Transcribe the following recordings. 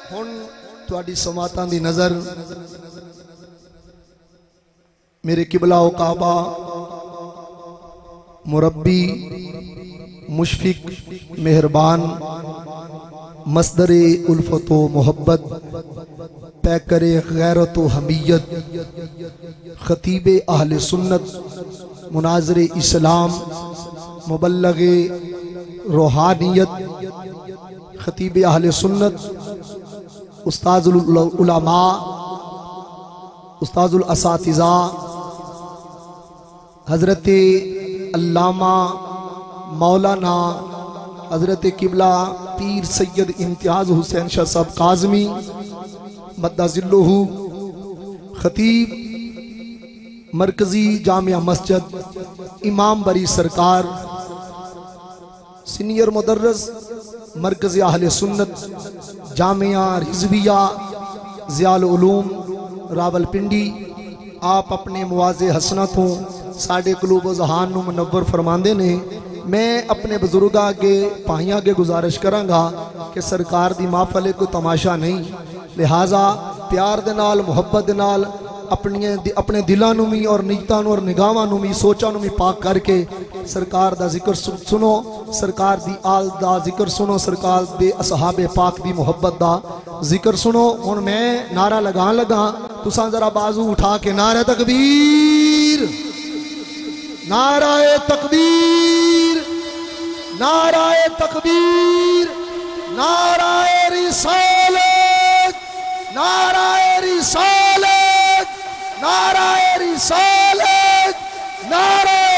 हुण तुहाडी समातां दी नज़र मेरे किबला ओ काबा मुरब्बी मुशफिक मेहरबान मसदरे उल्फतो मोहब्बत पैकरे गैरत हमीयत खतीबे अहले सुन्नत मुनाज़िरे इस्लाम मुबल्लगे रूहानियत खतीबे अहले सुन्नत उस्ताजुल उलमा उस्ताजुल असातिज़ा हज़रत अल्लामा मौलाना हज़रत किबला पीर सैयद इम्तियाज़ हुसैन शाह साहब काज़मी मद्दाज़िल्लुहु खतीब मरकज़ी जामिया मस्जिद इमाम बरी सरकार सीनियर मुदर्रिस मरकज़ी अहले सुन्नत जामिया रिज़विया ज़ियाल उलूम रावलपिंडी आप अपने मुआज़े हसनतों साढ़े कलूब ज़हान नूं मुनव्वर फरमांदे ने। मैं अपने बुजुर्ग अगे भाइयों अगे गुजारिश करांगा कि सरकार दी महफिल कोई तमाशा नहीं, लिहाजा प्यार दे नाल मुहब्बत दे नाल अपने दिलों नूं भी और नीयतां नूं और निगाहां नूं भी सोचां नूं भी पाक करके सरकार दा जिक्र सुनो, सरकार दी आल दा जिक्र सुनो, सरकार दे असहाबे पाक दी मुहब्बत दा जिक्र सुनो। हुण मैं नारा लगान लगा, तुसां जरा बाजू उठा के नारे तकबीर, नाराए तकबीर, नाराए तकबीर, नाराए रिसालत, नाराए रिसालत, नाराए रिसालत, नाराए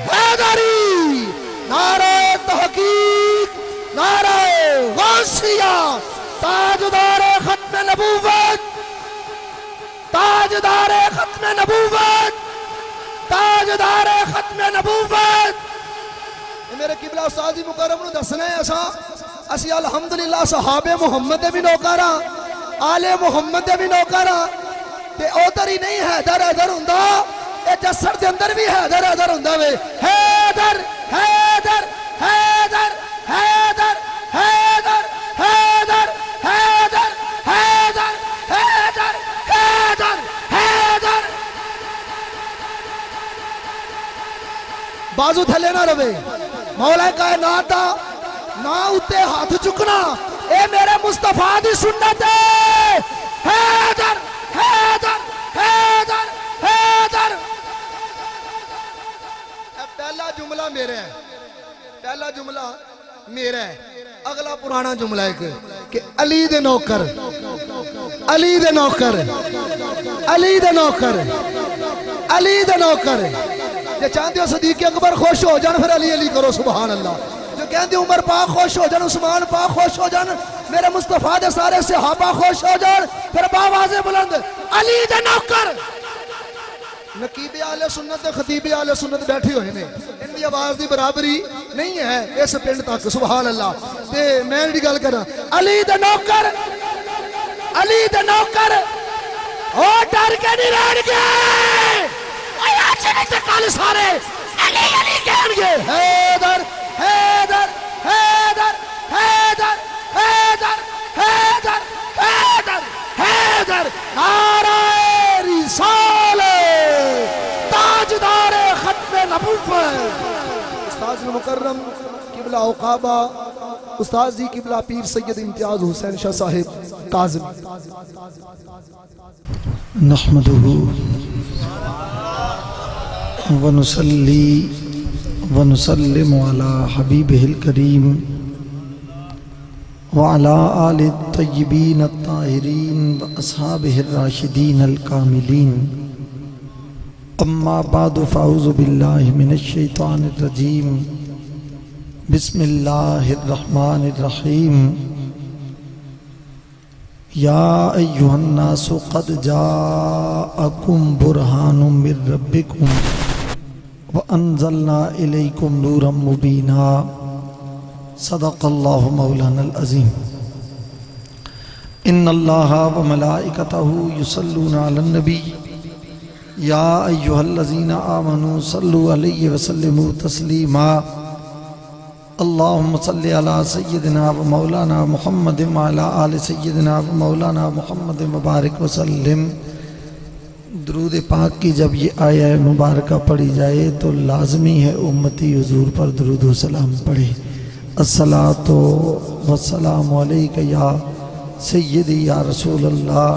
हैदरी, नाराए तहकीक, नाराए गौसिया, ताजदारे खत्म नबूवत, ताजदारे खत्म नबूवत, ताजदारे खत्म नबूवत। मेरे किबला उस्ताद जी मुकर्रम नूं दसना है असी अल्हम्दुलिल्लाह सहाबे मुहम्मद दे भी नौकरा, आले मुहम्मद दे भी नौकरा, ते उधर ही नहीं हैदर हैदर हुंदा, ए जसर दे अंदर भी हैदर हैदर हुंदा वे। हैदर हैदर हैदर हैदर हैदर हैदर हैदर हैदर हैदर हैदर हैदर। बाजू थले ना रवे, मौला कायनात दा ना उत्ते हाथ चुकना, ए मेरे मुस्तफा दी सुन्नत है। हैदर हैदर हैदर हैदर। पहला जुमला मेरा है, पहला जुमला मेरा है, अगला पुराना जुमला है कि अली दे नौकर, अली दे नौकर, अली दे नौकर, अली दे नौकर। जे चाहते हो सदीक अकबर खुश हो जान फिर अली अली करो, सुभान अल्लाह। जो कहते उमर पाक खुश हो जान, उस्मान पाक खुश हो जान, मेरे मुस्तफा दे सारे सहाबा खुश हो जान, फिर बावाज़े बुलंद अली दे नौकर। नकीबे आले सुन्नत ते खतीबे आले सुन्नत बैठे हुए ने, इनकी आवाज की बराबरी नहीं है इस पिंड तक, सुभान अल्लाह। ते मैं जी गल करा अली दे नौकर, अली दे नौकर, ओ डर के नहीं रहन गए, आज नहीं तो कल सारे अली अली कहेंगे। हैदर हैदर हैदर हैदर हैदर हैदर हैदर हैदर। नाराए रिसालत, ताजदारे खत्म नबूवत। उस्ताद मुकर्रम किबला औकाबा उस्ताद जी किबला पीर सैयद इम्तियाज हुसैन शाह साहिब काज़मी। नहमदुहु व नुसल्ली व नुसल्लिमु अला हबीबिहिल करीम व अला आलिहि तय्यिबीन अत्ताहिरीन व अस्हाबिहिर राशिदीन अल कामिलीन। अम्मा बादु फ़अऊज़ु बिल्लाहि मिनश शैतानिर रजीम। बिस्मिल्लाहिर रहमानिर रहीम। या अय्युहन नासु क़द जाअकुम बुरहानुम मिर रब्बिकुम व अंज़लना इलैकुम नूरम मुबीना। सदक़ल्लाहु मौलानल अज़ीम। इन्नल्लाहा व मलाइकतहु युसल्लूना अलन नबी या अय्युहल्लज़ीना आमनू सल्लु अलैहि व सल्लिमू तस्लीमा। अल्लाहुम्मा सल्लि अला सय्यिदिना व मौलाना मुहम्मद व अला आलि सय्यिदिना व मौलाना मुहम्मद मुबारक वसल्लम। दरूद पाक की जब ये आया मुबारक पढ़ी जाए तो लाजमी है उम्मती हुजूर पर दरूद व सलाम पढ़े। अस्सलातु वस्सलामु अलैका या सय्यदी या रसूल अल्लाह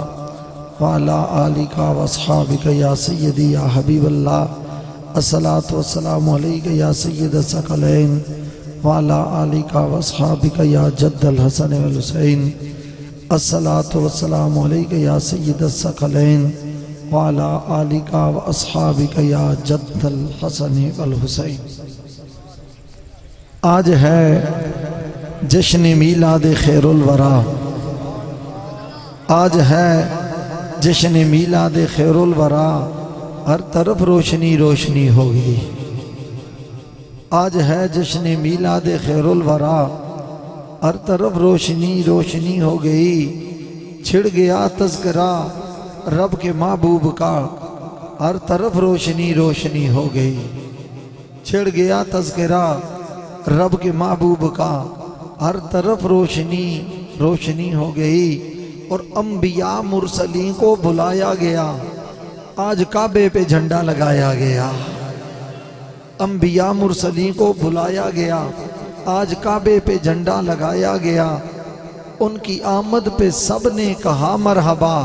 व अला आलिका व अस्हाबिका या सय्यदी या हबीब अल्लाह। अस्सलातु वस्सलामु अलैका या सय्यद सकलैन व अला आलिका व अस्हाबिका या जद्दल हसन वल हुसैन। अस्सलातु वस्सलामु अलैका या सय्यद सकलैन व अला आलिका व अस्हाबिका या जद्दल हसन वल हुसैन। आज है जश्न मीलाद खैरुल वरा। आज है जश्न मीलाद खैरुल वरा। हर तरफ रोशनी रोशनी होगी। आज है जश्न मीलाद खैरुल वरा। हर तरफ रोशनी रोशनी हो गई। छिड़ गया तज़किरा रब के महबूब का। हर तरफ रोशनी रोशनी हो गई। छिड़ गया तज़किरा रब के महबूब का। हर तरफ रोशनी रोशनी हो गई। और अंबिया मुरसलीन को बुलाया गया। आज काबे पे झंडा लगाया गया। अंबिया मुरसलीन को बुलाया गया। आज काबे पे झंडा लगाया गया। उनकी आमद पे सब ने कहा मरहबा।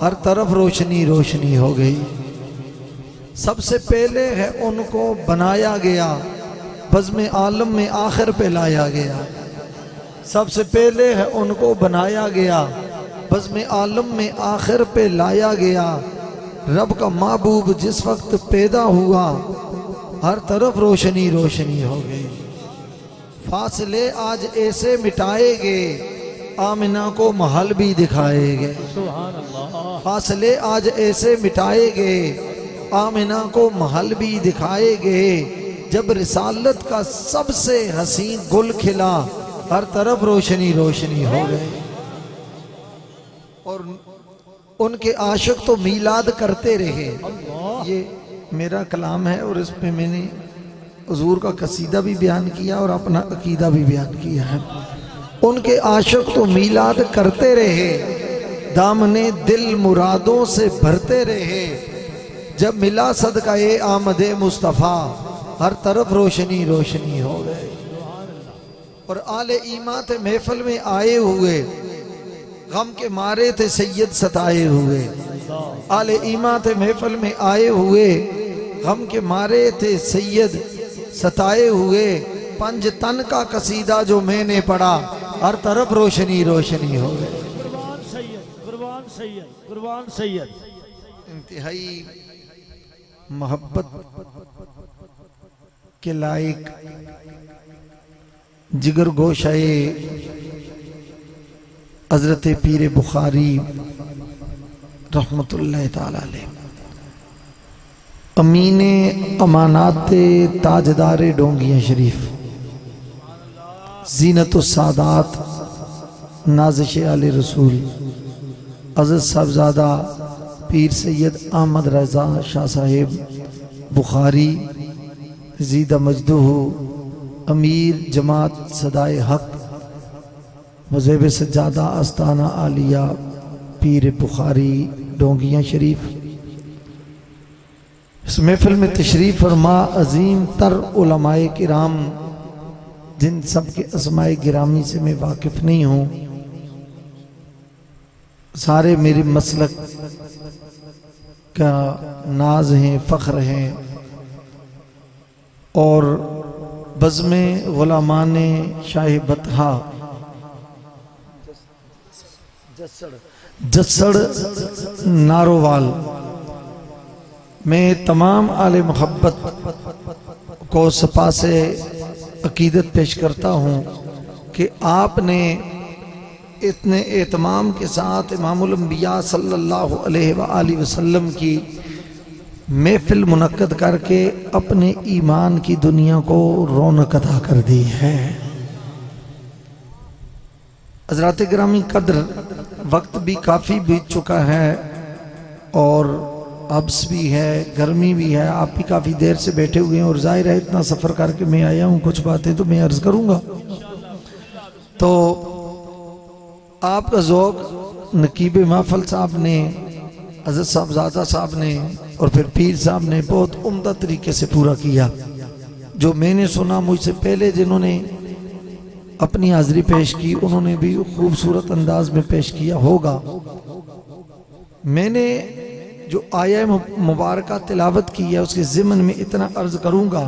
हर तरफ रोशनी रोशनी हो गई। सबसे पहले है उनको बनाया गया। बज़्म आलम में आखिर पे लाया गया। सबसे पहले है उनको बनाया गया। बज़्म आलम में आखिर पे लाया गया। रब का महबूब जिस वक्त पैदा हुआ हर तरफ रोशनी रोशनी हो गई। फासले आज ऐसे मिटाएंगे आमिना को महल भी दिखाएंगे। फासले आज ऐसे मिटाएंगे आमिना को महल भी दिखाएंगे। जब रिसालत का सबसे हसीन गुल खिला हर तरफ रोशनी रोशनी हो गई। और उनके आशिक तो मीलाद करते रहे। ये मेरा कलाम है और इस पे मैंने हुजूर का कसीदा भी बयान किया और अपना अकीदा भी बयान किया है। उनके आशिक तो मीलाद करते रहे। दामने दिल मुरादों से भरते रहे। जब मिला सदका ए आमदे मुस्तफ़ा हर तरफ रोशनी रोशनी हो गए। और आले ईमा थे महफिल में आए हुए। गम के मारे थे सैयद सताए हुए। आले ईमा थे महफिल में आए हुए। गम के मारे थे सैयद सताए हुए। पंज तन का कसीदा जो मैंने पढ़ा हर तरफ रोशनी रोशनी हो गई। कुर्बान सैयद, कुर्बान सैयद, कुर्बान सैयद। इंतहाई मोहब्बत के लायक जिगर गोशाए हजरत पीर बुखारी रहमतुल्लाह ताला अलैह। अमीने अमानाते ताजदारे डोंगिया शरीफ जीनतुस सादात नाज़िश आले रसूल हज़रत साहबजादा पीर सैयद अहमद रज़ा शाह साहिब बुखारी ज़ीदा मजदूह अमीर जमात सदाए हक वज़ेब सज्जादा आस्ताना आलिया पीर बुखारी डोंगिया शरीफ। इस महफिल में तशरीफ़ फरमा अजीम तर उलमाए किराम जिन सब के अस्माए गिरामी से मैं वाकिफ़ नहीं हूँ। सारे मेरे मसलक का नाज हैं, फ़ख्र हैं। और बज़्म ग़ुलामाने शाह बतहा जसड़ नारोवाल मैं तमाम आले मोहब्बत को सपा से अकीदत पेश करता हूँ कि आपने इतने एहतमाम के साथ इमामुल अंबिया सल्लल्लाहु अलैहि वसल्लम की महफिल मुनक्कद करके अपने ईमान की दुनिया को रौनक अता कर दी है। हज़रात गिरामी कद्र वक्त भी काफ़ी बीत चुका है और अब्स भी है, गर्मी भी है, आप भी काफ़ी देर से बैठे हुए हैं और जाहिर है इतना सफ़र करके मैं आया हूँ, कुछ बातें तो मैं अर्ज़ करूँगा। तो आपका ज़ौक़ नकीब महफल साहब ने, हज़रत साहबज़ादा साहब ने और फिर पीर साहब ने बहुत उम्दा तरीके से पूरा किया। जो मैंने सुना, मुझसे पहले जिन्होंने अपनी हाज़िरी पेश की उन्होंने भी खूबसूरत अंदाज में पेश किया होगा। मैंने जो आया मुबारक तिलावत की है उसके ज़िमन में इतना अर्ज़ करूँगा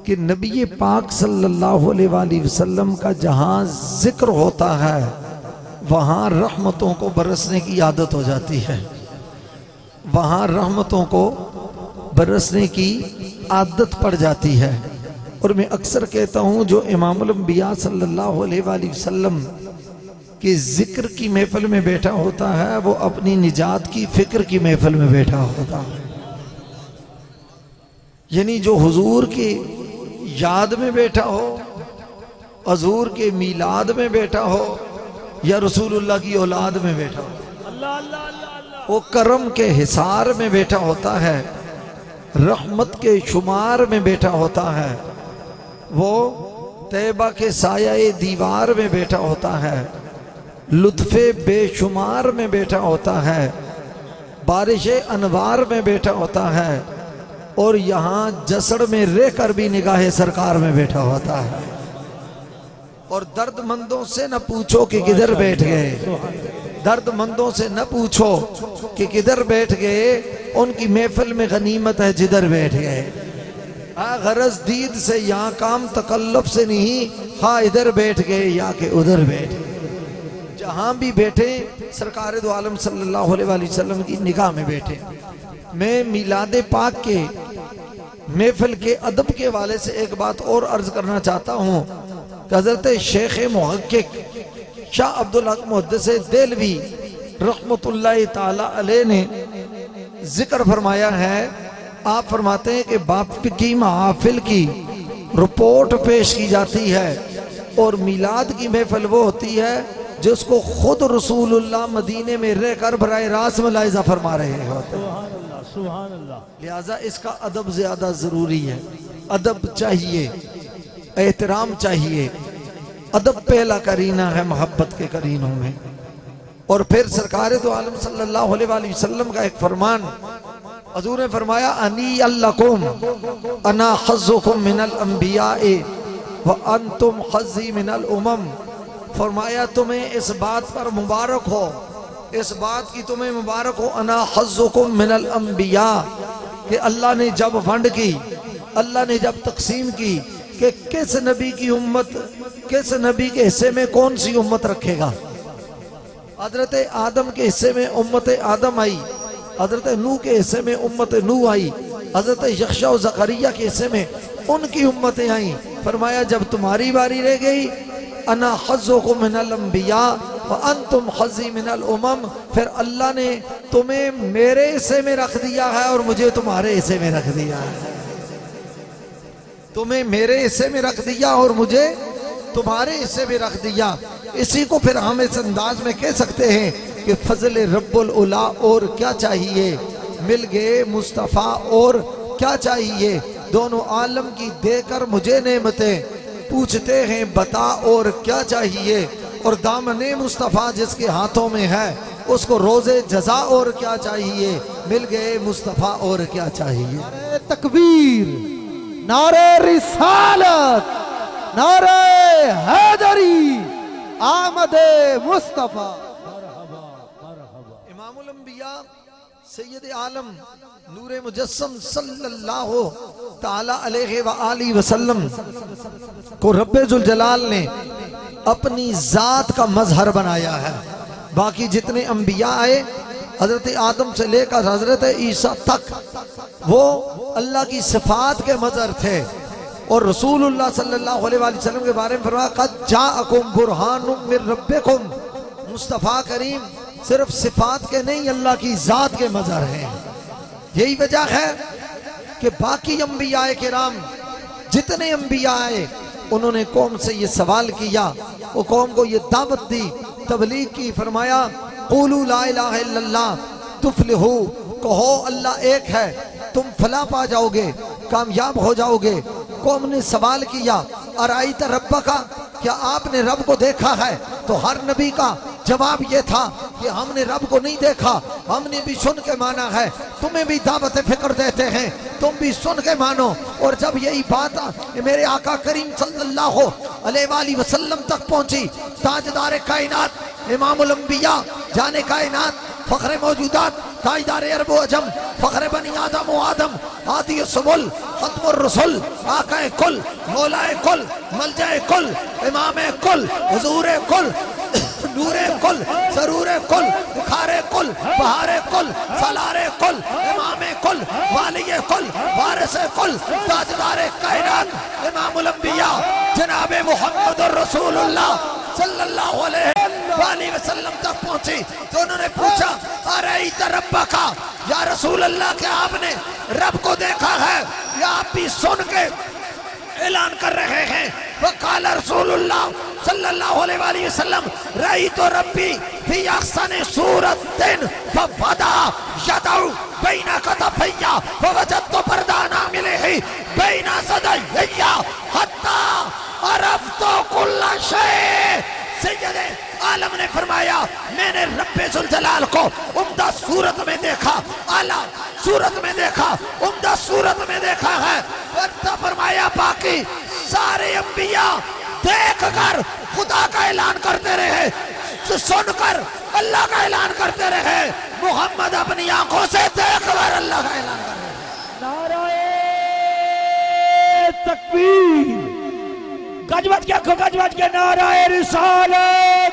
कि नबी पाक सल्लल्लाहु अलैहि वसल्लम का जहाँ ज़िक्र होता है वहाँ रहमतों को बरसने की आदत हो जाती है, वहाँ रहमतों को बरसने की आदत पड़ जाती है। और मैं अक्सर कहता हूँ जो इमामुल अंबिया सल्लल्लाहु अलैहि वसल्लम के ज़िक्र की महफिल में बैठा होता है वो अपनी निजात की फ़िक्र की महफिल में बैठा होता है। यानी जो हुजूर की याद में बैठा हो, हुजूर के मीलाद में बैठा हो या रसूलुल्लाह की औलाद में बैठा हो, वो करम के हिसार में बैठा होता है, रहमत के शुमार में बैठा होता है, वो तैबा के साया दीवार में बैठा होता है, लुत्फ़े बेशुमार में बैठा होता है, बारिश अनवार में बैठा होता है और यहाँ जसड़ में रहकर भी निगाहे सरकार में बैठा होता है। और दर्दमंदों से न पूछो कि किधर बैठ गए, दर्दमंदों से न पूछो कि किधर बैठ गए, उनकी महफिल में गनीमत है जिधर बैठ गए। गरज दीद से यहाँ काम तकल्लुफ से नहीं, हाँ इधर बैठ गए या कि उधर बैठ गए, जहाँ भी बैठे सरकार दो आलम सल्लल्लाहु अलैहि वसल्लम की निगाह में बैठे। मैं मिलादे पाक के महफिल के अदब के वाले से एक बात और अर्ज करना चाहता हूँ। हज़रत शेख मुहक्किक शाह अब्दुल हक मुहद्दिस देलवी रहमतुल्लाह ताला अलैह ने जिक्र फरमाया है, आप फरमाते हैं कि बाप की महफिल की रिपोर्ट पेश की जाती है और मिलाद की महफिल वो होती है जिसको खुद रसूलुल्लाह मदीने में रहकर बराह रास्त मुलाहिज़ा फरमा रहे होते हैं। सुभान अल्लाह। लिहाजा इसका अदब ज्यादा जरूरी है, अदब चाहिए, एहतराम चाहिए। अदब पहला करीना है मोहब्बत के करीनों में। और फिर सरकार दो आलम सल्लल्लाहु अलैहि वसल्लम का एक फरमान, हजूर ने फरमाया अनी अल्लकुम अना हज़्ज़ुकुम मिनल अंबियाए व अंतुम हज़्ज़ी मिनल उमम। फरमाया तुम्हें इस बात पर मुबारक हो, इस बात की तुम्हें मुबारक हो, अना हज़्ज़ुकुम मिनल अंबिया, कि अल्लाह ने जब वंड की, अल्लाह ने जब तकसीम की कि किस नबी की उम्मत, किस नबी के हिस्से में कौन सी उम्मत रखेगा। हजरत आदम के हिस्से में उम्मत आदम आई, हजरत नूह के हिस्से में उम्मत नूह आई, हजरत यख्शा और ज़करिया के हिस्से में उनकी उम्मतें आई। फरमाया जब तुम्हारी बारी रह गई, अना हज़्ज़ुकुम मिनल अंबिया व अंतुम हज़्ज़ी मिनल उमम, फिर अल्लाह ने तुम्हें मेरे हिस्से में रख दिया है और मुझे तुम्हारे हिस्से में रख दिया है। तुम्हें मेरे हिस्से में रख दिया और मुझे तुम्हारे हिस्से में रख दिया। इसी को फिर हम इस अंदाज में कह सकते हैं कि फजल रब्बुल उला और क्या चाहिए, मिल गए मुस्तफ़ा और क्या चाहिए। दोनों आलम की देकर मुझे नेमतें, पूछते हैं बता और क्या चाहिए। और दामने मुस्तफ़ा जिसके हाथों में है उसको रोज़े जज़ा और क्या चाहिए, मिल गए मुस्तफ़ा और क्या चाहिए। तकबीर, नारे रिसालत, नारे हैदरी, आमदे मुस्तफ़ा। इमामुल अंबिया सैयद आलम नूरे मुजस्सम सल्लल्लाहु ताला अलैहि व आलिहि वसल्लम को रब्बे जुल जलाल ने अपनी जात का मजहर बनाया है। बाकी जितने अंबिया आए हजरत आदम से लेकर हजरत ईसा तक वो अल्लाह की सिफात के मजहर थे। और रसूलुल्लाह सल्लल्लाहु अलैहि वसल्लम के बारे में फरमाया क़द जाअकुम बुरहानुम मिर रब्बिकुम। मुस्तफ़ा करीम सिर्फ सिफात के नहीं, अल्लाह की जात के मजहर हैं। यही वजह है कि बाकी अंबिया किराम जितने अंबिया आए उन्होंने कौम से ये सवाल किया, वो कौम को ये दावत दी, तबलीग की। फरमाया क़ूलू ला इलाहा इल्लल्लाह तुफ़्लिहू कहो अल्लाह एक है, तुम फला पा जाओगे, कामयाब हो जाओगे। कौम ने सवाल किया अराईत रब्बा का, क्या आपने रब को देखा है? तो हर नबी का जवाब ये था कि हमने रब को नहीं देखा, हमने भी सुन के माना है। तुम्हें भी दावत फिक्र देते हैं, तुम भी सुन के मानो। और जब यही बात मेरे आका करीम सल्लल्लाहु अलैहि वसल्लम तक पहुंची, ताजदार कायनात इमामुल अंबिया जाने कायनात फखरे मौजूदात ताजदार अरब अजम फखरे बनी आदम व आदम आदि सुबुल खत्मुर रसूल आकाए कुल मौलाए कुल मलजाए कुल इमामे कुल हुजूरे कुल नूरे कुल सरूरे कुल बुखारे कुल बहारे कुल सलारे कुल इमामे कुल वालिये कुल वारिसे कुल ताजदार कायनात इमामुल अंबिया जनाबे मुहम्मदुर रसूलुल्लाह सल्लल्लाहु अलैहि वसल्लम तक पहुंची। तो उन्होंने पूछा अरईत रब्बा का, या रसूल अल्लाह, क्या आपने रब को देखा है? या आप भी सुन के ऐलान कर रहे हैं? वकाल रसूलुल्लाह सल्लल्लाहु अलैहि वसल्लम रईत रब्बी फी अहसनि सूरतिन फवदा यदउ बैना कतफैया फवजदतु परदाना मिलेही बैना सदैया हत्ता अरफ्तु कुल्ला शै। सैयदे आलम ने फरमाया मैंने रब्बे जुल जलाल को उम्दा सूरत में देखा, आला सूरत में देखा, उम्दा सूरत में देखा है। और फरमाया बाकी सारे अंबिया देख कर खुदा का ऐलान करते रहे, सुनकर अल्लाह का ऐलान करते रहे। मोहम्मद अपनी आंखों से देख कर अल्लाह का ऐलान कर रहे। नाराए तकबीर, गजवत क्या खो गजवत के नाराए रिसालत,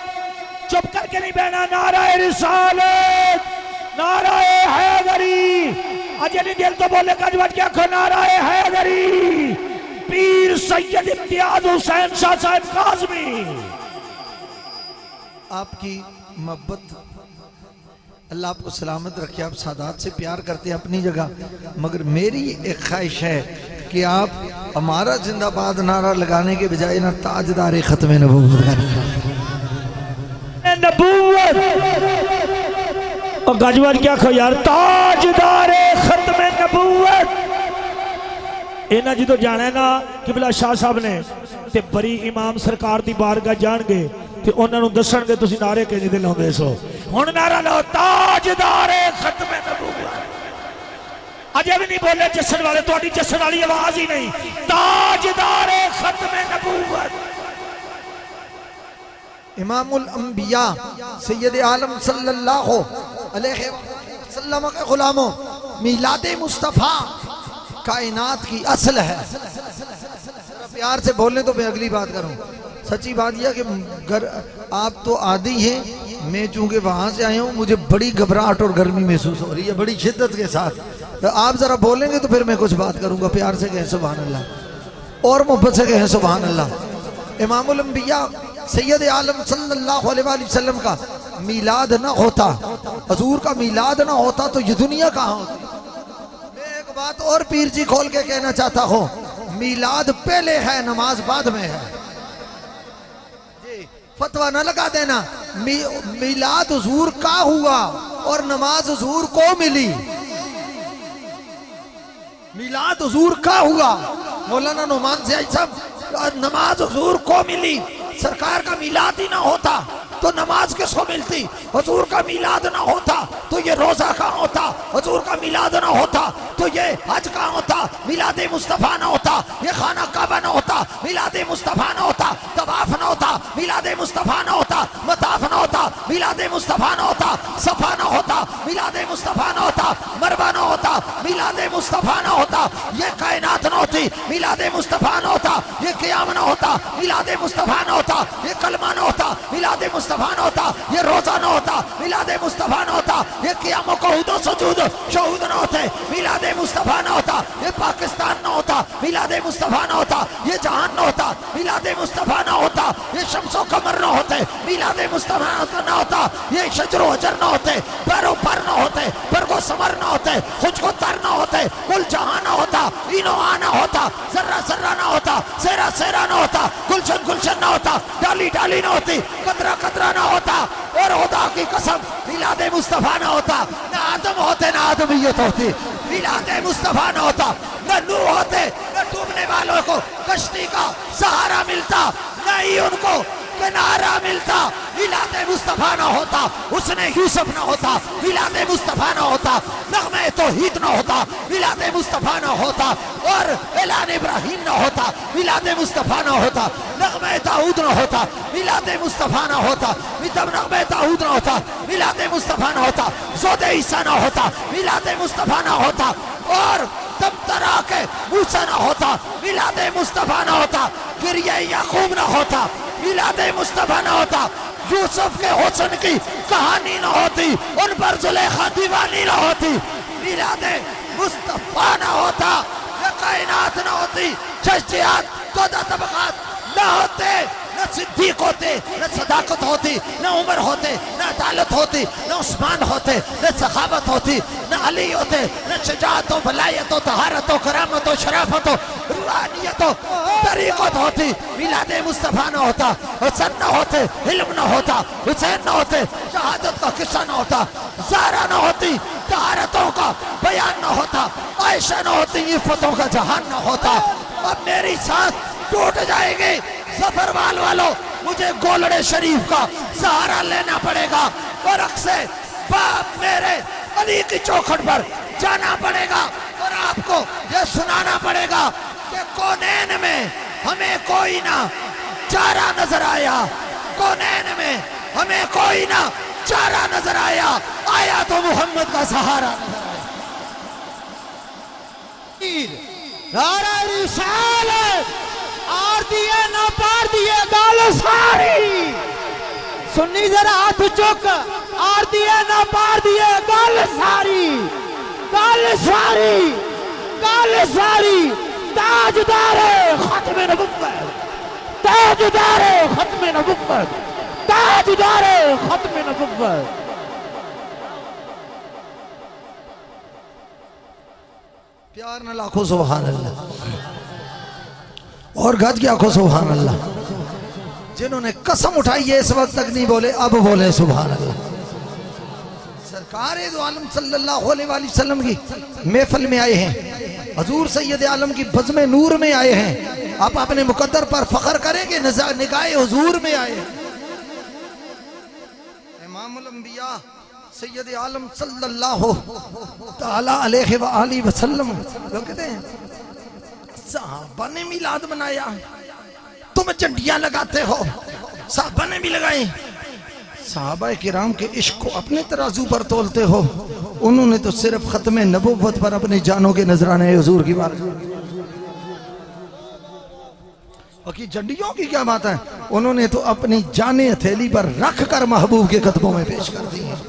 चुप करके नहीं बहना। नाराए रिसालत, नाराए हैदरी, अजली दिल तो बोले गजवत क्या खो नाराए हैदरी। पीर सैयद इम्तियाज हुसैन शाह साहब काज़मी, आपकी मोहब्बत अल्लाह आपको सलामत रखे। आप सादात से प्यार करते हैं अपनी जगह, मगर मेरी एक ख्वाहिश है कि आप हमारा जिंदाबाद नारा लगाने के बजाय ना ताजदार खत्म नबूवत और गजवत क्या खो यार, ताजदार खत्म नबूवत। इन्हें जो जाने ना किबला शाह साहब ने ते बड़ी इमाम सरकार दी बारगाह जाणगे ते उन्होंने दसणगे तुसीं नारे किवें दे लाउंदे सो। हुण नारा लाओ ताजदार खत्म नबूवत। अजे भी नहीं बोले जस्सन वाले, तुहाडी जस्सन वाली आवाज ही नहीं। ताजदार खत्म नबूवत, इमामुल अंबिया सैयद आलम सल्लल्लाहु अलैहि वसल्लम के गुलामों, मिलादे मुस्तफ़ा कायनात की असल है। प्यार से बोलने तो मैं अगली बात करूं। सच्ची बात यह कि आप तो आदि हैं, मैं चूंकि वहां से आया हूं, मुझे बड़ी घबराहट और गर्मी महसूस हो रही है बड़ी शिद्दत के साथ। तो आप जरा बोलेंगे तो फिर मैं कुछ बात करूंगा। प्यार से कहें सुभान अल्लाह और मोहब्बत से कहें सुभान अल्लाह। इमामुल अंबिया सैयद आलम सल्लल्लाहु अलैहि वसल्लम का मिलाद ना होता, हजूर का मिलाद ना होता तो ये दुनिया कहाँ होती। मैं एक बात और पीर जी खोल के कहना चाहता हूँ, मिलाद पहले है, नमाज बाद में है। फतवा न लगा देना। मिलाद हुजूर का हुआ और नमाज हुजूर को मिली। मिलाद हुजूर का हुआ, मौलाना नुमान से साहब, नमाज हुजूर को मिली। सरकार का मिलाद ही ना होता तो नमाज किसको मिलती? हुजूर का मिलाद ना होता तो ये रोजा कहाँ होता? हुजूर का मिलाद ना होता तो ये हज कहाँ होता? मिलादे मुस्तफा ना होता, ये खाना काबा ना होता, मिलादे मुस्तफा ना होता, तवाफ ना होता, मिलादे मुस्तफा ना होता, मताफ ना होता, मिलादे मुस्तफा ना होता, सफा ना होता, मिलादे मुस्तफा ना होता, मरवा ना होता, मिलादे मुस्तफा ना होता, ये कायनात ना होती, मिलादे मुस्तफा ना होता, ये क़याम ना होता, मिलादे मुस्तफा ना होता, ये कलमा ना होता, मिलादे मुस्तफा ना होता, ये रोजा ना होता, मिलादे मुस्तफा ना होता, ये क़याम कहूदो सुजूद शहूद ना होते, मिलादे मुस्तफा ना होता, ये पाकिस्तान ना होता, मिलादे मुस्तफा ना होता, होता, ये जहान न होता, मिलादे मुस्तफ़ा ना होता, ये शम्सो कमर ना होते, मिलादे मुस्तफ़ा ना होता, ये शजरो हजर ना होते, पैरो पर ना होते, बरगो समर ना होते, खुशको तर ना होते, गुल जहां ना होता, इनो आना होता, जर्रा जर्रा ना होता, सेरा सेरा ना होता, गुलशन गुलशन ना होता, डाली डाली ना होती, कतरा कतरा ना होता, और खुदा की कसम मिलादे मुस्तफ़ा ना होता, ना आदम होते ना आदमियत होती, मिलादे मुस्तफ़ा ना होता, न नूह होते, न डूबने वालों को कश्ती का सहारा मिलता, न ही उनको किनारा मिलता, मिलादे मुस्तफ़ा ना होता, उसने यूसुफ ना होता, मिलादे मुस्तफ़ा ना होता, नग़मे तौहीद ना होता, मिलादे मुस्तफ़ा ना होता, और ऐलान इब्राहिम ना होता, मिलादे मुस्तफ़ा ना होता, नग़मे दाऊद ना होता, मिलादे मुस्तफ़ा ना होता, तब नग़मे दाऊद ना होता, मिलादे मुस्तफ़ा ना होता, ज़ोदे ईसा ना होता, मिलादे मुस्तफ़ा ना होता, और तब तरा के मूसा ना होता, मिलादे मुस्तफ़ा ना होता, गिरिया याकूब ना होता, मिलादे मुस्तफ़ा ना होता, यूसुफ के हुस्न की कहानी ना होती, उन पर जुलेखा दीवानी ना होती, मिलादे मुस्तफ़ा ना होता, ये कायनात ना होती, शख्सियत चौदह तबक़ात ना होते, न सिद्दीक होते, न सदाकत होती, न उमर होते, न अदालत होती, न उस्मान होते, न सखावत होती, न अली होते, न शजाअत हो, वलायत हो, तहारत हो, करामत हो, शराफत हो, रूहानियत हो, तरीक़त होती, मिलादे मुस्तफ़ा न होता, हसन न होते, इल्म न होता, हुसैन न होते, शहादत का किस्सा न होता, ज़ारा न होती, तहारतों का बयान न होता, आयशा न होती, इफ़्फ़तों का जहान न होता। अब मेरी सांस टूट जाएगी, सफरवाल वालों, मुझे गोलड़े शरीफ का सहारा लेना पड़ेगा और अक्से बाप मेरे अली की चौखट पर जाना पड़ेगा और आपको यह सुनाना पड़ेगा कि कौनैन में हमें कोई ना चारा नजर आया, कौनैन में हमें कोई ना चारा नजर आया, आया तो मोहम्मद का सहारा नारा रिसालत आर दिए ना पार दिए गाल सारी, सुन्नी जरा हाथ चुक, आर दिए ना पार दिए गाल सारी, गाल सारी, गाल सारी, ताजदारे खत्म नबुव्वत, ताजदारे खत्म नबुव्वत, ताजदारे खत्म नबुव्वत। प्यार न लाखों सुभान अल्लाह और गज के आखो सुभान अल्लाह। जिन्होंने कसम उठाई है इस वक्त तक नहीं बोले, अब बोले सुभान अल्लाह। सरकार दो आलम सल्लल्लाहु अलैहि वसल्लम की महफिल में आए हैं, हजूर सैयद आलम की बज़्म नूर में आए हैं, आप अपने मुकद्दर पर फख्र करेंगे, निगाहे हुजूर में आए हैं। इमामुल अंबिया सैयद आलम सल्लल्लाहु ताला अलैहि वाली वसल्लम कहते हैं साहबा ने मिलाद मनाया, तुम झंडियां लगाते हो, साहबा ने भी लगाई। साहबा किराम के इश्क को अपने तराजू पर तोलते हो, उन्होंने तो सिर्फ खत्म नबुव्वत पर अपनी जानों के नजराने हुजूर की बात। बाकी झंडियों की क्या बात है, उन्होंने तो अपनी जाने हथेली पर रख कर महबूब के कदमों में पेश कर दी है।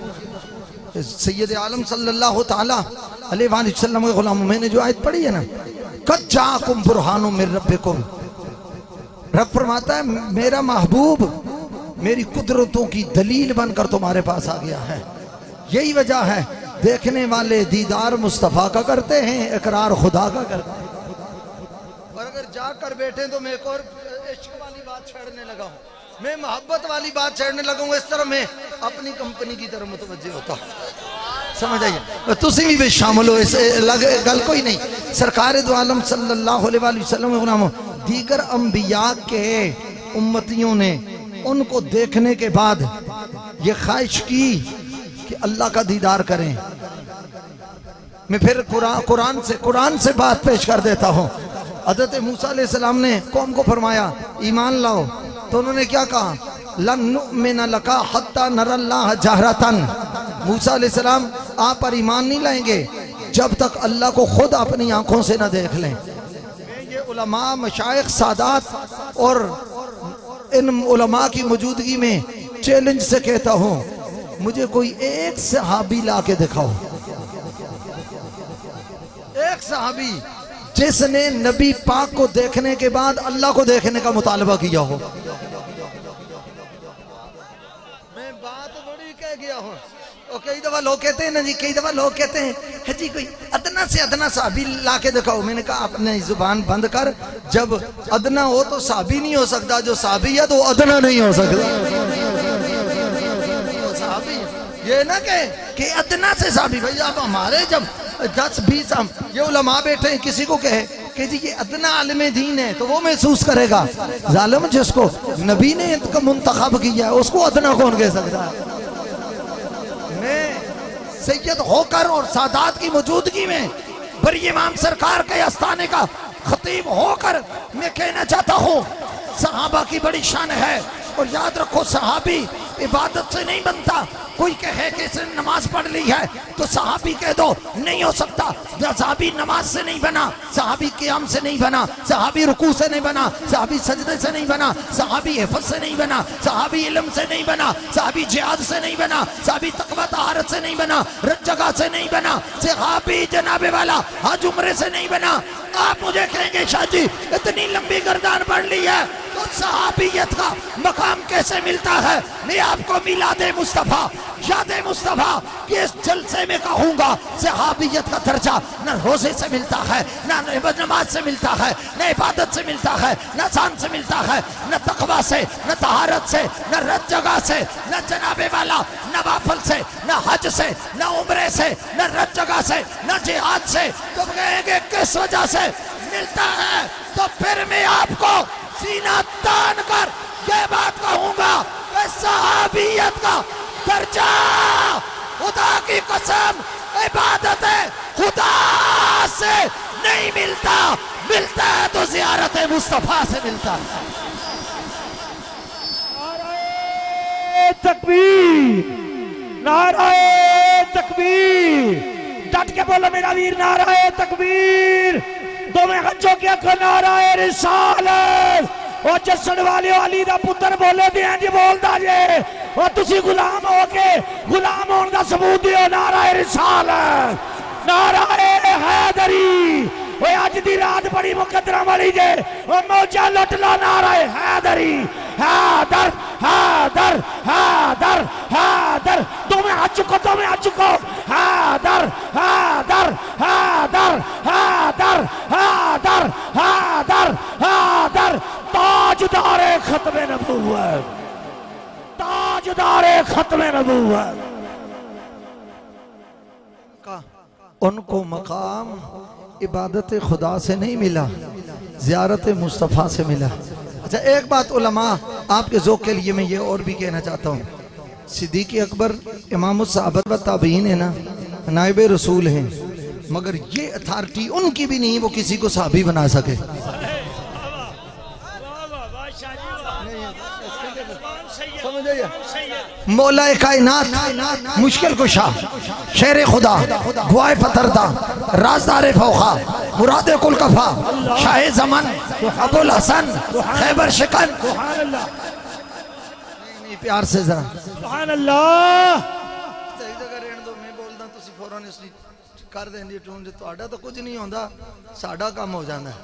सैयद आलम सल्लल्लाहु ताला अलैहि वसल्लम के गुलामों, मैंने जो आयत पढ़ी है ना, कद जाकुम बुरहानुम मिर रब्बिकुम, रब फरमाता है मेरा महबूब मेरी कुदरतों की दलील बनकर तुम्हारे पास आ गया है। यही वजह है देखने वाले दीदार मुस्तफ़ा का करते हैं, इकरार खुदा का करते हैं। और अगर जाकर बैठे तो मैं एक और इश्क वाली बात छेड़ने लगा हूँ, मैं मोहब्बत वाली बात छेड़ने लगूंगा, इस तरह मैं अपनी कंपनी की तरफ मुतवज्जे होता हूँ। समझ आइए, तुम भी शामिल हो, इस गल कोई नहीं। सरकार दो आलम सल्लल्लाहु अलैहि वसल्लम दीगर अंबिया के उम्मतियों ने उनको देखने के बाद ये ख्वाहिश की कि अल्लाह का दीदार करें। मैं फिर कुरान से बात पेश कर देता हूँ। हज़रत मूसा अलैहिस्सलाम ने कौम को फरमाया ईमान लाओ, तो उन्होंने क्या कहा, लन नुमिन लका हत्ता नरल्लाह जहरतन। मूसा अलैहिस्सलाम आप पर ईमान नहीं लाएंगे जब तक अल्लाह को खुद अपनी आंखों से न देख लें। ये उलमा मशाइख सादात और इन उलमा की मौजूदगी में चैलेंज से कहता हूँ, मुझे कोई एक सहाबी ला के दिखाओ, एक सहाबी जिसने नबी पाक को देखने के बाद अल्लाह को देखने का मुतालबा किया हो। मैं बात बड़ी कह गया हूँ। और कई दफा लोग कहते हैं ना जी, कई दफा लोग कहते हैं है जी कोई अदना से अदना साहबी ला के दिखाओ। मैंने कहा अपने जुबान बंद कर, जब अदना हो तो साहबी नहीं हो सकता, जो साहबी है तो अदना नहीं हो सकता। साहबी ये ना कहे कि अदना से साहबी, भाई आप हमारे जब 10-20 हम ये उलमा बैठे हैं, किसी को कहे कि जी ये अदना आलिम दीन है तो वो महसूस करेगा। जालिम जिसको नबी ने इनका मुंतखब किया है उसको अदना कौन कह सकता है। सैयद होकर और सादात की मौजूदगी में बड़ी इमाम सरकार के आस्थाने का खतीब होकर मैं कहना चाहता हूँ, सहाबा की बड़ी शान है। और याद रखो सहाबी इबादत से नहीं बनता। कोई कहे कि इसने नमाज पढ़ ली है तो सहाबी कह दो, नहीं हो सकता। सहाबी नमाज से नहीं बना, सहाबी क़ियाम से नहीं बना, सहाबी रुकू से नहीं बना, सहाबी सजदे से नहीं बना, सहाबी हिफ़्ज़ से नहीं बना, सहाबी इल्म से नहीं बना, सहाबी जिहाद से नहीं बना, सहाबी तक़वा तहारत से नहीं बना, रज्जगा से नहीं बना, सहाबी जनाबे वाला हज उम्रे से नहीं बना। आप मुझे कहेंगे शाह जी इतनी लंबी गर्दान पढ़ ली है तो सहाबियत का मकाम कैसे मिलता है? मैं आपको मिलादे मुस्तफ़ा, यादे मुस्तफ़ा के इस जलसे में कहूँगा, सहाबियत का दर्जा न रोज़े से मिलता है, न नमाज से मिलता है, न इबादत से मिलता है, न जान से मिलता है, न तक़वा से, न तहारत से, न रत जगह से, न जनाबे वाला नवाफल से, न हज से, न उम्रे से, न रत जगह से, न जिहाद से। तो कहेंगे किस वजह से मिलता है? तो फिर मैं आपको सीना तान कर ये बात कहूंगा कि सहाबियत का दर्जा खुदा की कसम इबादत है खुदा से नहीं मिलता, मिलता है तो ज़ियारत मुस्तफा से मिलता है। नारे तकबीर, नारे तकबीर, डट के बोलो मेरा वीर, नारे तकबीर। दो में हजों के अखो नारे रिसालत। और जस्सन वाले अली दा पुत्र बोले थे इंज बोलदा जे, और तुसी गुलाम हो के गुलाम होने का सबूत दियो। नारे रिसालत, नारे हैदरी। ओए अज दी रात बड़ी मुकद्दरा वाली जे, ओ मौजा लुट लो। नारे हैदरी, हैदर हैदर हैदर हैदर। दो में हाथ चुको, दो में हाथ चुको। हैदर हैदर हैदर हैदर हैदर हैदर हैदर। ताजदारे खत्मे नबूवत, ताजदारे खत्मे नबूवत। उनको मकाम इबादत खुदा से नहीं मिला, ज़ियारत मुस्तफ़ा से मिला। अच्छा एक बात उलमा आपके ज़ौक़ के लिए मैं ये और भी कहना चाहता हूँ, सिद्दीक़ अकबर इमाम सहाबा व ताबीन है ना, नाइब रसूल हैं, मगर ये अथॉरिटी उनकी भी नहीं वो किसी को सहाबी बना सके। मौला कायनात, मुश्किल कुशा, शेर खुदा, गुआए फतरदा, राजदार फौखा, मुरादे कुल कफा, शाह ज़मान, अबुल हसन, खैबर शिकन। नहीं प्यार से जरा सुभान अल्लाह। सही जगह रहने दो, मैं बोलदा तुसी फौरन इसलिए कर देंगे टून जो तुहाडा तो कुछ नहीं होता, साडा काम हो जाता है।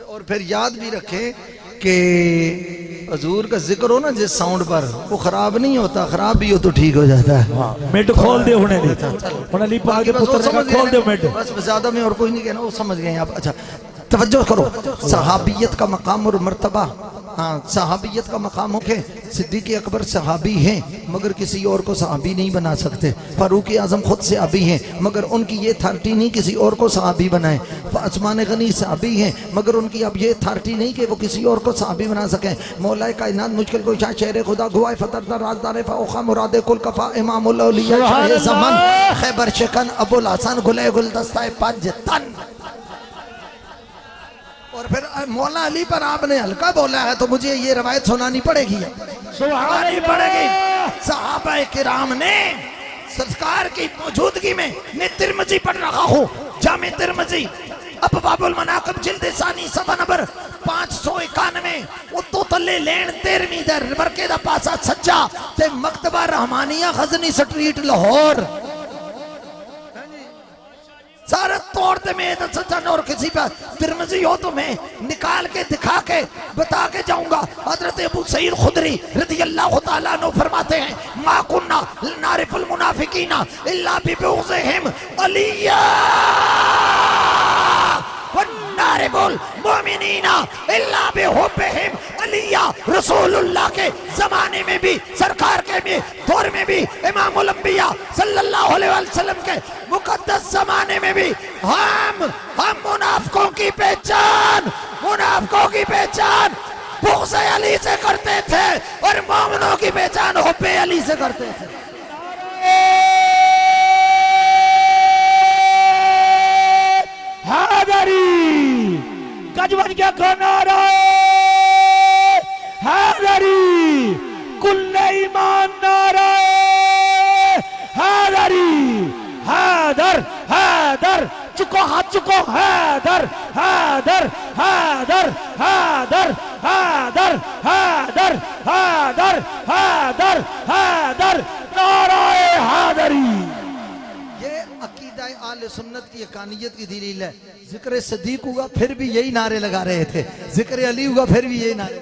और फिर याद भी रखें कि हजूर का जिक्र हो ना जिस साउंड पर, वो खराब नहीं होता, खराब भी हो तो ठीक हो जाता है। मिड खोल दे होने अली पाक के पुत्र का खोल दे मिड। बस ज्यादा में और कोई नहीं कहना, वो समझ गए आप। अच्छा तवज्जो करो, सहाबियत का मकाम और मर्तबा, हाँ सहाबियत का मकाम होके सिद्दीक़ अकबर सहाबी हैं मगर किसी और को सहाबी नहीं बना सकते। फारूक आज़म खुद सहाबी हैं मगर उनकी ये अथॉरिटी नहीं किसी और को सहाबी बनाए। उस्मान गनी सहाबी हैं मगर उनकी अब ये अथॉरिटी नहीं कि वो किसी और को सहाबी बना सकें। मौला कायनात, मुश्किल कुशा, शेर खुदा, गुआए फतरदा, राजदार फौखा, मुरादे कुल कफा, इमामुल औलिया, शाह ज़मान, खैबर शिकन, अबुल हसन, गुले गुलदस्ता पंज तन। और फिर मौला अली पर आपने हल्का बोला है तो मुझे ये रवायत सुनानी पड़ेगी, सुनानी पड़ेगी। सहाबा किराम ने सरकार की मौजूदगी में, मैं तिरमिज़ी पढ़ रहा हूँ, जामे तिरमिज़ी अबवाबुल मनाक़िब जिल्द सानी सफ़ा नंबर 591, उतो तले लेन 13वीं दर बरके दा पासा सज्जा ते मकतबा रहमानिया गज़नी स्ट्रीट लाहौर। सारा तोड़ते में सचन और किसी पर तिरमिज़ी हो तो मैं निकाल के दिखा के बता के जाऊंगा। हजरत अबू सईद खुदरी रज़ियल्लाहु ताला अन्हु फरमाते हैं मा कुन्ना नारिफुल मुनाफिकीना इल्ला बिबुग़्ज़िहिम अलिया वन्नारिफुल मुमिनीना इल्ला बिहुब्बिहिम अलिया। रसूलुल्लाह के जमाने में भी, सरकार के भी दौर में भी, इमामुल अंबिया सल्लल्लाहु अलैहि वसल्लम के मुकद्दस जमाने में भी हम मुनाफिकों की पहचान बुग़्ज़ अली से करते थे और मोमिनों की पहचान हुब्बे अली से करते थे। हैदरी गजबन क्या नारा हैदरी कुल्ले ईमान नारा हैदरी हैदर हैदर चुको हाथ चुको हैदर हैदर हैदर हैदर हैदर हैदर हैदर हैदर हैदर नाराए हैदरी। ये अकीदा आले सुन्नत की यकानियत की दलील है। जिक्र सदीक हुआ फिर भी यही नारे लगा रहे थे, जिक्र अली हुआ फिर भी यही नारे।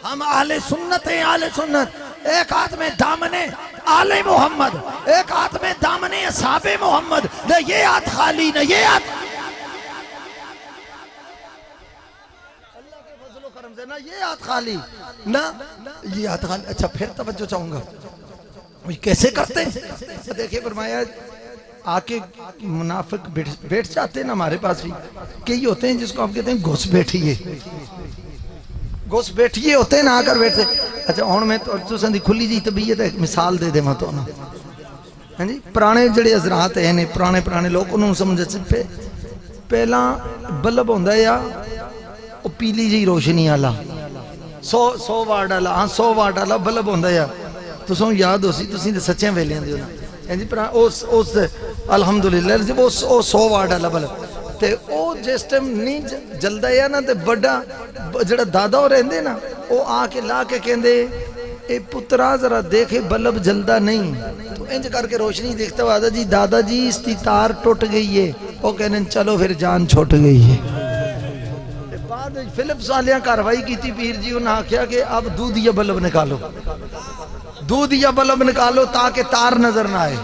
हम आले सुन्नत हैं, आले सुन्नत। एक हाथ में दामने आले मोहम्मद, एक हाथ में दामने असहाबे मोहम्मद। न ये हाथ खाली न ये हाथ, अल्लाह के फजलो करम से ना ये हाथ खाली ना ये हाथ खाली। अच्छा फिर तवज्जो चाहूंगा कैसे करते हैं। देखिए फरमाया आके मुनाफिक बैठ जाते हैं ना हमारे पास भी कई होते हैं जिसको आप कहते हैं घुस बैठिए होते हैं ना आकर बैठते। अच्छा हूँ मैं तुसां दी खुली जी तबीयत है मिसाल दे देवां तुहानूं। हाँ जी पुराने जिहड़े हज़रात है ने पुराने लोग उन्होंने समझ पे पहला बल्ब होंदा है वो पीली जी रोशनी वाला 100 वाट वाला। हाँ 100 वाट वाला बल्ब होंदा है। तुसां याद हो सी तुसीं ते सच्चे वेलियां दे हो ना। हाँ जी उस अलहमदुलिल्लाह वो 100 वाट वाला बल्ब ते ओ जिस टाइम नहीं जलदा है ना ते बड़ा जड़ा दादा हो रहंदे ना वो आके ला के कहंदे ए पुत्रा जरा देखे बल्ब जलदा नहीं। तो इंज करके रोशनी देखता हुआ दादा जी इसकी तार टूट गई है। वो कहने चलो फिर जान छुट गई है। बाद फिलिप्स वालियां कार्रवाई की थी पीर जी उन्हें आख्या कि अब दूध या बल्ब निकालो ताकि तार नजर ना आए,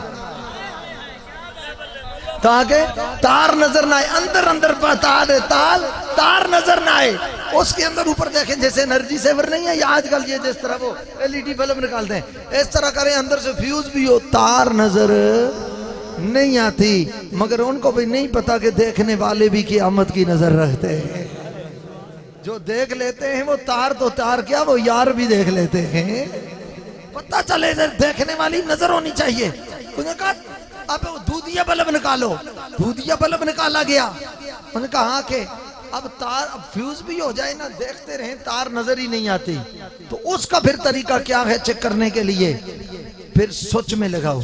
ताकि तार नजर ना आए। अंदर बता दे तार नजर ना आए। उसके अंदर ऊपर देखें जैसे एनर्जी सेवर नहीं है या आजकल ये जिस तरह वो एलईडी बल्ब निकालते हैं इस तरह करें अंदर से फ्यूज भी हो तार नजर नहीं आती। मगर उनको भी नहीं पता कि देखने वाले भी क़यामत की नजर रखते हैं। जो देख लेते हैं वो तार तो तार क्या वो यार भी देख लेते हैं। पता चले देखने वाली नजर होनी चाहिए। उन्होंने कहा अब दूधिया बल्ब निकालो। दूधिया बल्ब निकाला गया। उन्होंने कहा कि अब तार अब फ्यूज भी हो जाए ना देखते रहे तार नजर ही नहीं आती। तो उसका फिर तरीका क्या है चेक करने के लिए? फिर स्विच में लगाओ,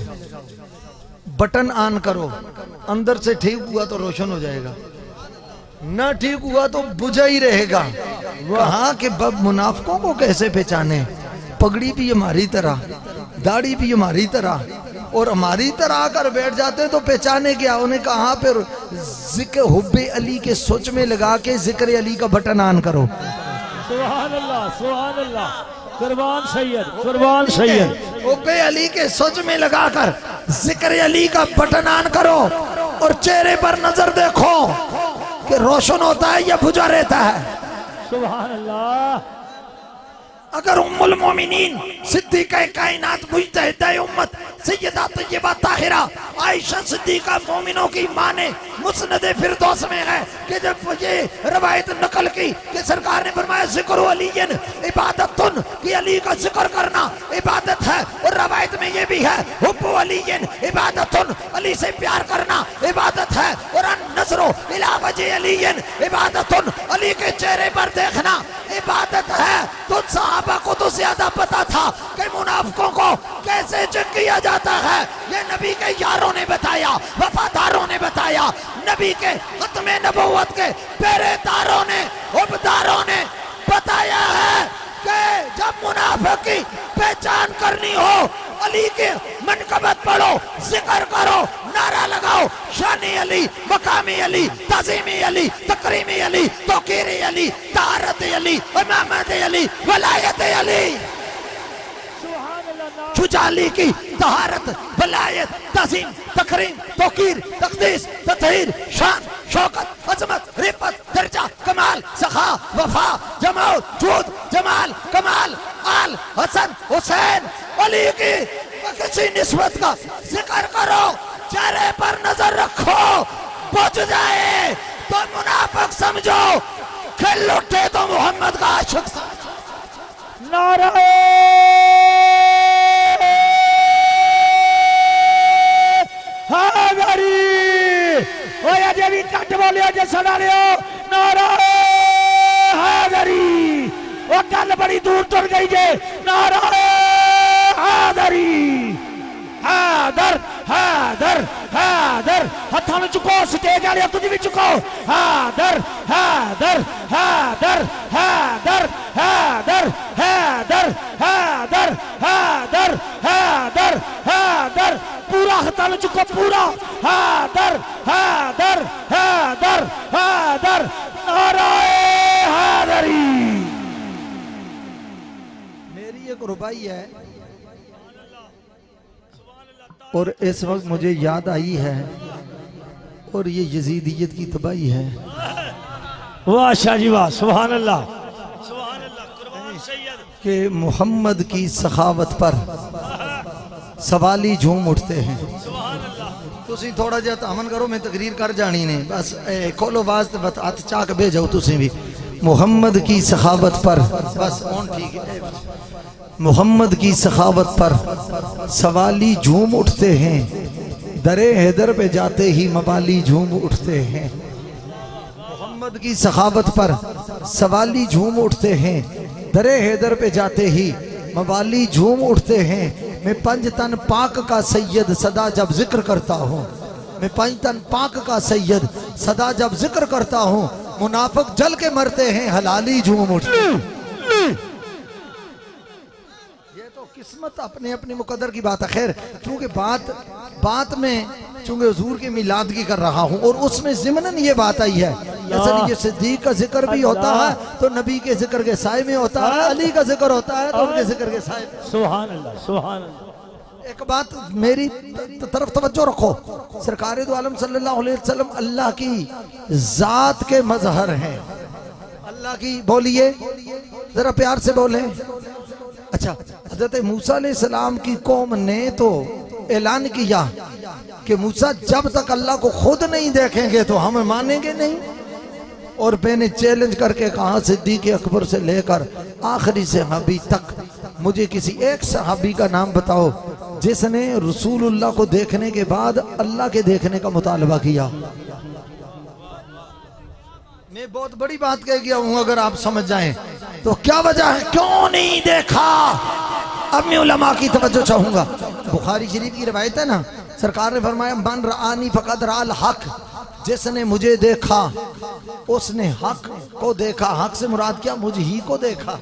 बटन ऑन करो। अंदर से ठीक हुआ तो रोशन हो जाएगा, ना ठीक हुआ तो बुझा ही रहेगा। कहा कि बब मुनाफिकों को कैसे पहचाने? पगड़ी भी हमारी तरह, दाढ़ी भी हमारी तरह और हमारी तरह आकर बैठ जाते तो पहचाने क्या? उन्हें कहा फिर जिक्र हुब्बे अली के सोच में लगा के जिक्र अली का बटन ऑन करो। सुभान अल्लाह कुर्बान सैयद हुब्बे अली के सोच में लगाकर जिक्र अली का बटन ऑन करो और चेहरे पर नजर देखो कि रोशन होता है या बुझा रहता है। सुभान अल्लाह। अगर उम्मुल मोमिनीन सिद्दीक़ा कायनात मुजतहिदा उम्मत सैयदा तय्यबा ताहिरा आयशा सिद्दीक़ा मोमिनों की मां ने मुस्नद फिरदौस में है कि जब ये रवायत नकल की कि सरकार ने फरमाया जिक्र अलीयन इबादतुन कि अली का जिक्र करना इबादत है। और रवायत में ये भी है हुब्बु अलीयन इबादतुन अली से प्यार करना इबादत है। और नज़रो इला वजह अलीयन इबादतुन अली के चेहरे पर देखना इबादत है। तो सहाबा को तो ज्यादा पता था कि मुनाफिकों को कैसे जंग किया जाता है। ये नबी के यारों ने बताया, वफादारों ने बताया, नबी के खत्मे नबुव्वत के पहरेदारों ने हुब्बदारों ने बताया है कि जब मुनाफिक की पहचान करनी हो अली के मनकबत पढ़ो, जिक्र करो, नारा लगाओ, शानी अली, मकामी अली, ताज़ीमी अली, तकरीमी अली, तौकीरी अली, तारत अली, इमामत अली, वलायत अली। शुजाली की तहारत, वलायत, ताज़ीम, तकरीम, तौकीर, तक़दीस, तत्हीर, शान, शौकत, अज़मत, रिफ़त, दर्जा, कमाल, सखा, वफा, जमाल, जूद, जमाल, कमाल, आल, हसन, हुसैन, अली की किसी निस्बत का जिक्र करो, चेहरे पर नजर रखो, बुझ जाए तो मुनाफिक समझो, खिल उठे तो मोहम्मद का आशिक समझो। नारा हैदरी, ओए अजे भी कट बोलियो जे सुना लियो, नारा हैदरी। ओ गल बड़ी दूर तुर गई जे, नारा हैदरी। हैदर हैदर हैदर, हथां में चुको, स्टेज वाले तुझ भी चुको। हैदर हैदर हैदर हैदर हैदर हैदर हैदर हैदर हैदर हैदर, पूरा हथां में चुको, पूरा। हैदर हैदर हैदर हैदर, नारा हैदरी। मेरी एक रुबाई है और इस वक्त मुझे याद आई है, और ये यजीदियत की तबाही है। वाह शाह जी वाह, सुभान अल्लाह सुभान अल्लाह, कुर्बान सैयद। कि मोहम्मद की सखावत पर सवाली झूम उठते हैं। तुसी थोड़ा जिहा अमन करो, मैं तकरीर कर जानी ने, बस खोलो आवाज ते हथ चाक बे जाओ तुसी भी। मोहम्मद की सखावत पर, बस ऑन ठीक है। मोहम्मद की सखावत पर सवाली झूम उठते हैं, दरे हैदर पे जाते ही मवाली झूम उठते हैं। मोहम्मद की सखावत पर सवाली झूम उठते हैं, दरे हैदर पे जाते ही मवाली झूम उठते हैं। मैं पंजतन पाक का सैयद सदा जब जिक्र करता हूँ, मैं पंजतन पाक का सैयद सदा जब जिक्र करता हूँ, मुनाफिक जल के मरते हैं, हलाली झूम उठते हैं। किस्मत अपने अपने मुकद्दर की बात है। खैर, चूंकि बात में चूंकि हुजूर के मिलाद की कर रहा हूँ और उसमें ज़िमनन ये बात आई है, जैसे ये सिद्दीक का जिक्र भी होता है तो नबी के जिक्र के साए में होता है, अली का जिक्र होता है तो उनके जिक्र के साए में। सुभान अल्लाह सुभान अल्लाह। एक बात मेरी तरफ तवज्जो रखो, सरकार दो आलम सल्लल्लाहु अलैहि वसल्लम अल्लाह की जात के मजहर हैं। अल्लाह की, बोलिए जरा प्यार से बोले। अच्छा, हज़रत मूसा अलैहिस्सलाम की कौम ने तो ऐलान किया कि मूसा जब तक अल्लाह को खुद नहीं देखेंगे तो हम मानेंगे नहीं। और मैंने चैलेंज करके कहा, सिद्दीक़ अकबर से लेकर आखिरी सहाबी तक मुझे किसी एक सहाबी का नाम बताओ जिसने रसूलुल्लाह को देखने के बाद अल्लाह के देखने का मुतालबा किया। मैं बहुत बड़ी बात कह गया हूं, अगर आप समझ जाएं तो क्या वजह है, क्यों नहीं देखा। अब मैं उलमा की तवज्जो चाहूंगा। बुखारी शरीफ की रवायत है ना, सरकार ने फरमाया मन रानी फकद राल हक, जिसने मुझे देखा उसने हक को देखा। हक से मुराद क्या, मुझ ही को देखा।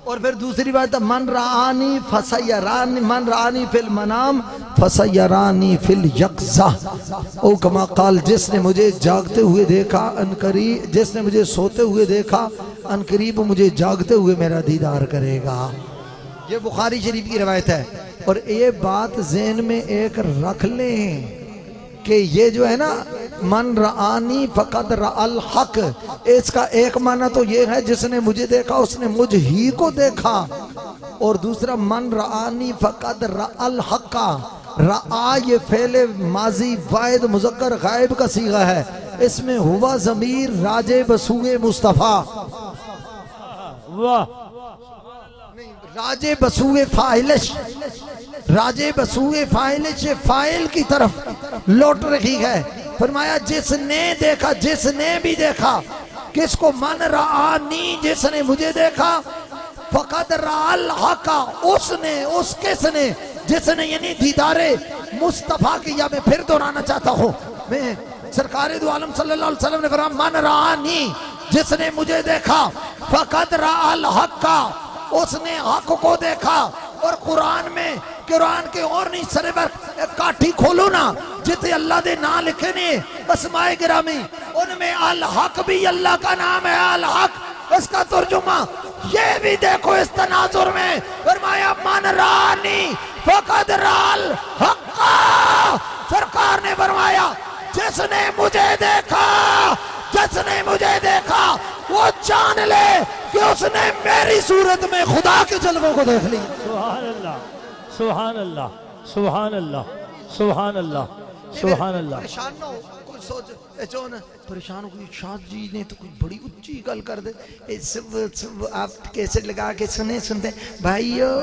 और फिर दूसरी बात है मन रानी फसयरानी, मन रानी फिल मनाम फसयरानी फिल यक्ज़ा। ओ कमा काल, जिसने मुझे जागते हुए देखा अनकरीब, जिसने मुझे सोते हुए देखा अनकरीब मुझे जागते हुए मेरा दीदार करेगा। ये बुखारी शरीफ की रवायत है। और ये बात ज़हन में एक रख लें कि ये जो है ना मन रानी फकद रअल हक, इसका एक माना तो ये है जिसने मुझे देखा उसने मुझ ही को देखा। और दूसरा मन रानी फकद रअल हक्का, रआ ये फेले माजी वाहिद मुज़क्कर गायब का सीगा है, इसमें हुआ ज़मीर राजे बसूए मुस्तफ़ा। वाह, राजे बसूए फाइलिश, राजे बसूए फाइलिश फाइल की तरफ लौट रही है। फरमाया जिसने देखा, जिसने भी देखा, किसको मन रानी, जिसने मुझे देखा, फकद राल हका, उसने, उस किसने, जिसने यानी दीदारे मुस्तफ़ा की। या मैं फिर दोहराना चाहता हूँ, मैं सरकार दो आलम सल्लल्लाहु अलैहि वसल्लम ने फरमाया मन रानी, जिसने मुझे देखा, फकद राल हका, उसने हक को देखा। और कुरान में कुरान के और नहीं सरे पर काठी खोलो ना जिथे अल्लाह दे ना लिखे ने अस्माए गिरामी उनमें अल हक भी अल्लाह का नाम है। अल हक इसका तर्जुमा ये भी देखो इस तनाजुर में फरमाया मन रानी फकद राल हक्का। सरकार ने फरमाया जिसने मुझे देखा वो जान ले कि उसने मेरी सूरत में खुदा के जलवों को देख लिया। सुभान अल्लाह सुभान अल्लाह सुभान अल्लाह सुभान अल्लाह सुभान अल्लाह। परेशान ना हो कोई सोच परेशान हो कोई शाह जी ने तो कोई बड़ी ऊंची गल कर दे सब आप कैसे लगा के सुनते भाइयों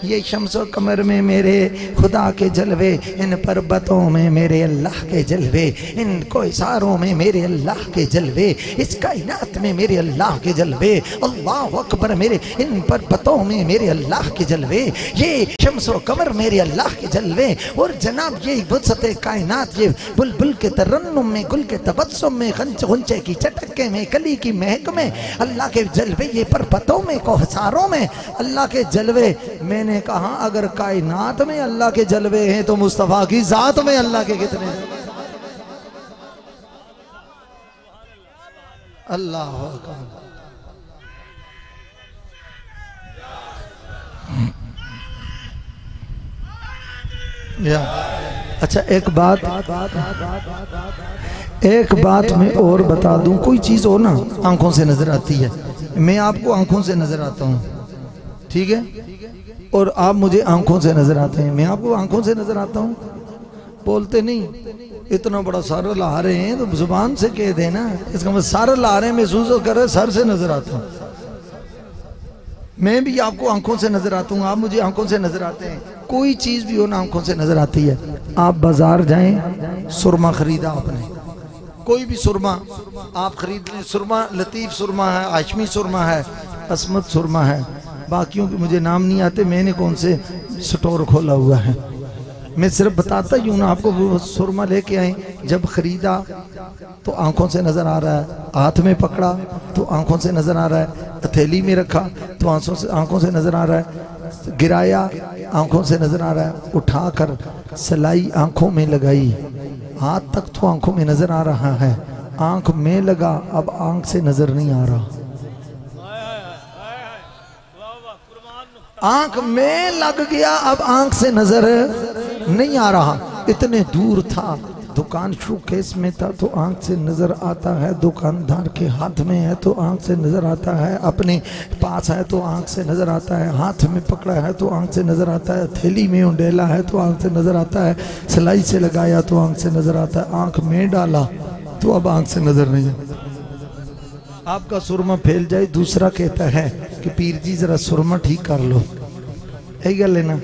ये शम्सो कमर में मेरे खुदा के जलवे इन पर्वतों में मेरे अल्लाह के जलवे इन कोयसारों में मेरे अल्लाह के जलवे इस कायनात में मेरे अल्लाह के जलवे अल्लाह अकबर मेरे इन पर्वतों में मेरे अल्लाह के जलवे ये शम्सो कमर मेरे अल्लाह के जलवे। और जनाब ये वसते कायनात ये बुलबुल के तरन्नुम में गुल के तबस्सुम में गुंचे की चटके में कली की महक में अल्लाह के जलवे ये पर्वतों में कोहसारों में अल्लाह के जलवे। मैंने कहा अगर कायनात में अल्लाह के जलवे हैं तो मुस्तफा की जात में अल्लाह के कितने। अल्लाह अच्छा एक बात मैं और बता दूं कोई चीज़ हो ना आंखों से नजर आती है मैं आपको आंखों से नजर आता हूँ ठीक है और आप मुझे आंखों से नजर आते हैं मैं आपको आंखों से नजर आता हूँ बोलते नहीं इतना बड़ा सर ला रहे हैं तो जुबान से कह देना इसका मतलब सर ला रहे हैं महसूस कर रहे सर से नजर आता हूँ मैं भी आपको आंखों से नजर आता हूँ आप मुझे आंखों से नजर आते हैं कोई चीज़ भी हो ना आंखों से नजर आती है। आप बाजार जाएं सुरमा खरीदा आपने कोई भी सुरमा आप खरीद लें सुरमा लतीफ़ सुरमा है हाशमी सुरमा है असमत सुरमा है बाकियों के मुझे नाम नहीं आते मैंने कौन से स्टोर खोला हुआ है मैं सिर्फ बताता ही हूँ ना आपको। वो सुरमा लेके आए जब खरीदा तो आंखों से नज़र आ रहा है हाथ में पकड़ा तो आंखों से नज़र आ रहा है हथेली में रखा तो आंखों से नज़र आ रहा है गिराया आंखों से नज़र आ रहा है उठाकर सलाई आंखों में लगाई हाथ तक तो आंखों में नज़र आ रहा है आंख में लगा अब आंख से नज़र नहीं आ रहा आंख में लग गया अब आंख से नजर नहीं आ रहा इतने दूर था दुकान शोकेस में था तो आंख से नजर आता है दुकानदार के हाथ में है तो आंख से नजर आता है अपने पास है तो आंख से नजर आता है हाथ में पकड़ा है तो आंख से नजर आता है थैली में उंडेला है तो आंख से नजर आता है सिलाई से लगाया तो आंख से नजर आता है आंख में डाला तो अब आंख से नजर नहीं आपका सुरमा फैल जाए दूसरा कहता है कि पीर जी जरा सुरमा ठीक कर लो यही गल है ना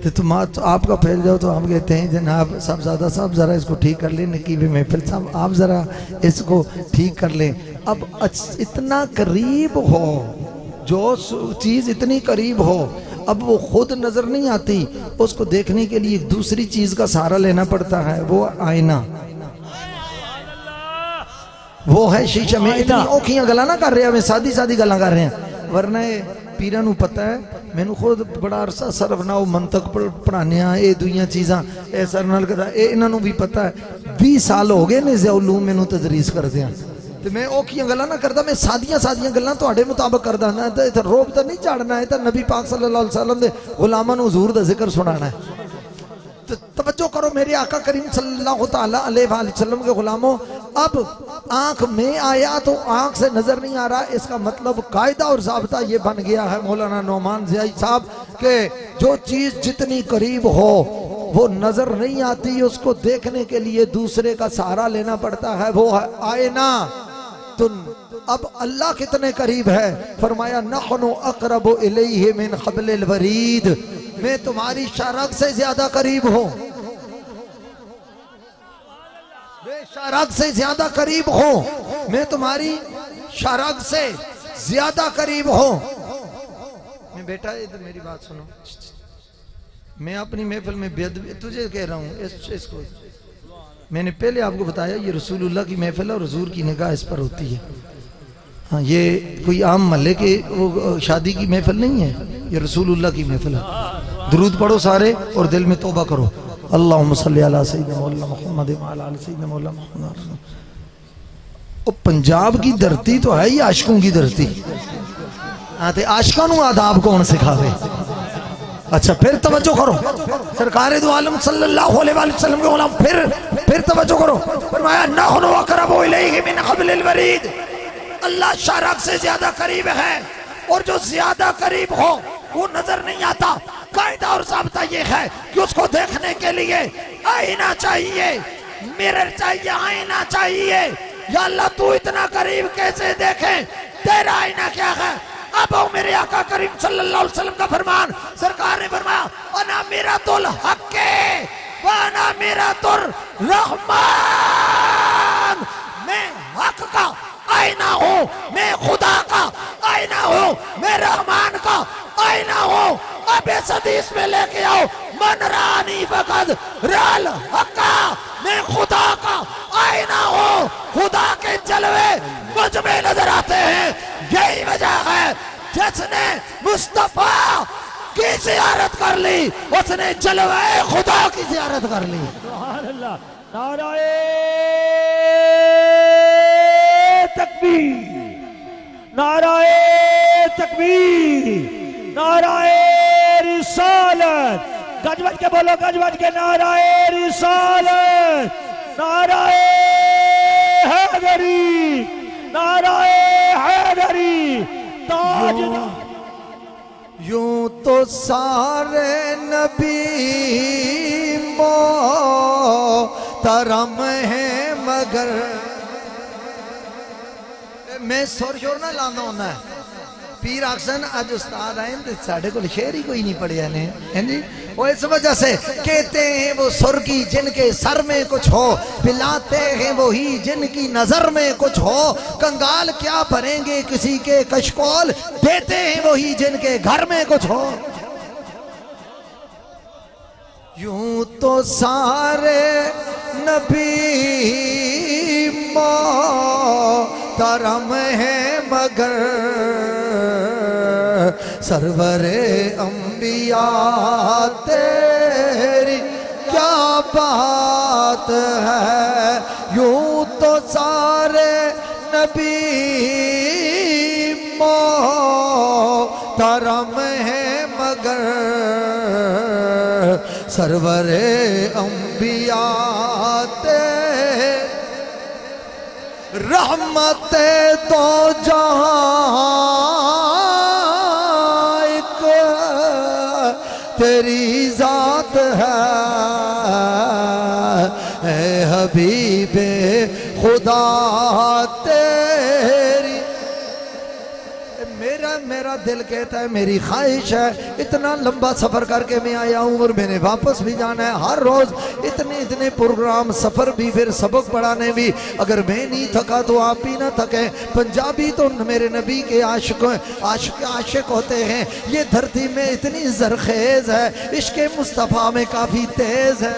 तो तुम आपका फैल जाओ तो आप कहते हैं जनाब साहबजादा साहब जरा इसको ठीक कर लें नकीब महफिल साहब आप जरा इसको ठीक कर लें। अब इतना करीब हो जो चीज़ इतनी करीब हो अब वो खुद नजर नहीं आती उसको देखने के लिए दूसरी चीज़ का सहारा लेना पड़ता है वो आईना वो है शीशा में इतनी औखियां गला ना कर रहे हैं सादी सादी गला कर रहे हैं वरना पीरा नू पता है मैनू खुद बड़ा अरसा सरफ ना मंतक पढ़ाने ये दुइयां चीज़ां ए सर नाल करदा इन्हों भी पता है 20 साल हो गए ने ज़ियाउलूम मैनू तदरीस करदे ते मैं औखियां गल्लां ना करदा मैं सादियां गल्लां तुहाडे मुताबिक करदा ना ते इत्थे रोब तो नहीं झाड़ना है तो नबी पाक सल्लल्लाहु अलैहि वसल्लम दे गुलामां नू हुजूर दा जिक्र सुनाना है। तो तवज्जो करो मेरे आका करीम सल्लल्लाहु तआला अलैहि वसल्लम के गुलामों अब आंख में आया तो आंख से नजर नहीं आ रहा इसका मतलब कायदा और ज़ाब्ता ये बन गया है मौलाना नौमान ज़ियाई साहब के जो चीज़ जितनी करीब हो वो नजर नहीं आती उसको देखने के लिए दूसरे का सहारा लेना पड़ता है वो है आईना। तो अब अल्लाह कितने करीब है फरमाया नहनु अक़रबु इलैहि मिन हब्लिल वरीद मैं तुम्हारी शरक से ज्यादा करीब हूँ शरक से ज्यादा करीब हो मैं तुम्हारी शरक से ज्यादा करीब हो। मैं बेटा इधर मेरी बात सुनो मैं अपनी महफिल में बेअदबी तुझे कह रहा हूँ इसको मैंने पहले आपको बताया ये रसूलुल्लाह की महफिल और हुजूर की निगाह इस पर होती है। हाँ ये कोई आम महल्ले के वो शादी की महफिल नहीं है ये रसूलुल्लाह की महफिल है। दुरूद पढ़ो सारे और दिल में तौबा करो। अल्लाहुम्मा सल्ली अला सय्यिदिना मौलाना मुहम्मद व अला आलि सय्यिदिना मौलाना मुहम्मद। ओ पंजाब की धरती तो है ही आशिकों की धरती। हाँ ते आशिकों को आदाब कौन सिखावे? अच्छा फिर तवज्जो करो, सरकार दो आलम सल्लल्लाहु अलैहि वसल्लम के गुलाम फिर तवज्जो करो। फरमाया नहनु अक़रबु इलैहि मिन हब्लिल वरीद। अल्लाह शारक से ज्यादा करीब है और जो ज्यादा करीब हो वो नजर नहीं आता। कायदा और ज़ाब्ता ये है कि उसको देखने के लिए आईना चाहिए, मिरर चाहिए, आईना चाहिए। या अल्लाह तू इतना करीब कैसे देखे? तेरा आईना क्या है? अब मेरे आका करीम सल्लल्लाहु अलैहि वसल्लम का फरमान, सरकार ने फरमाया अना मिरातुल हक़्क़े व अना मिरातुर रहमान। मैं हक का आईना हूँ, मैं खुदा का आईना हूँ, मैं रहमान का आईना हूँ। अब इस हदीस में लेके आओ मन रानी फकद राल हक्का। मैं खुदा का आईना हूँ, खुदा के जलवे मुझ में नजर आते हैं। यही वजह है जिसने मुस्तफा की ज़ियारत कर ली उसने जलवे खुदा की ज़ियारत कर ली। सुभान अल्लाह। नाराए तकबीर, नाराए तकबीर, नाराए रिसालत। गजबज के बोलो, गजबज के नाराए रिसालत, नाराए हैदरी, नाराए हैदरी। यूं तो सारे नबी मोहतरम हैं मगर मैं सुर शोर ना लाना होना है। पीर अक्सन अज उस्ताद आए तो साढ़े को शेर ही कोई नहीं पढ़िया ने, है जी। वो इस वजह से कहते हैं वो सुर्गी जिनके सर में कुछ हो, पिलाते हैं वो ही जिनकी नजर में कुछ हो। कंगाल क्या भरेंगे किसी के कशकोल, देते हैं वो ही जिनके घर में कुछ हो। यूं तो सारे नबी मोहतरम हैं मगर सरवरे अंबिया तेरी क्या बात है। यूं तो सारे नबी मोहतरम हैं मगर सरवरे अंबिया तेरी रहमत तो जहां एक तेरी जात है। ऐ हबीबे खुदा तेरी। मेरा दिल कहता है, मेरी ख्वाहिश है, इतना लंबा सफ़र करके मैं आया हूँ और मैंने वापस भी जाना है। हर रोज़ इतने प्रोग्राम, सफ़र भी, फिर सबक पढ़ाने भी। अगर मैं नहीं थका तो आप भी ना थके। पंजाबी तो मेरे नबी के आशिक होते हैं। ये धरती में इतनी ज़रखेज़ है, इश्क़ मुस्तफ़ा में काफ़ी तेज़ है।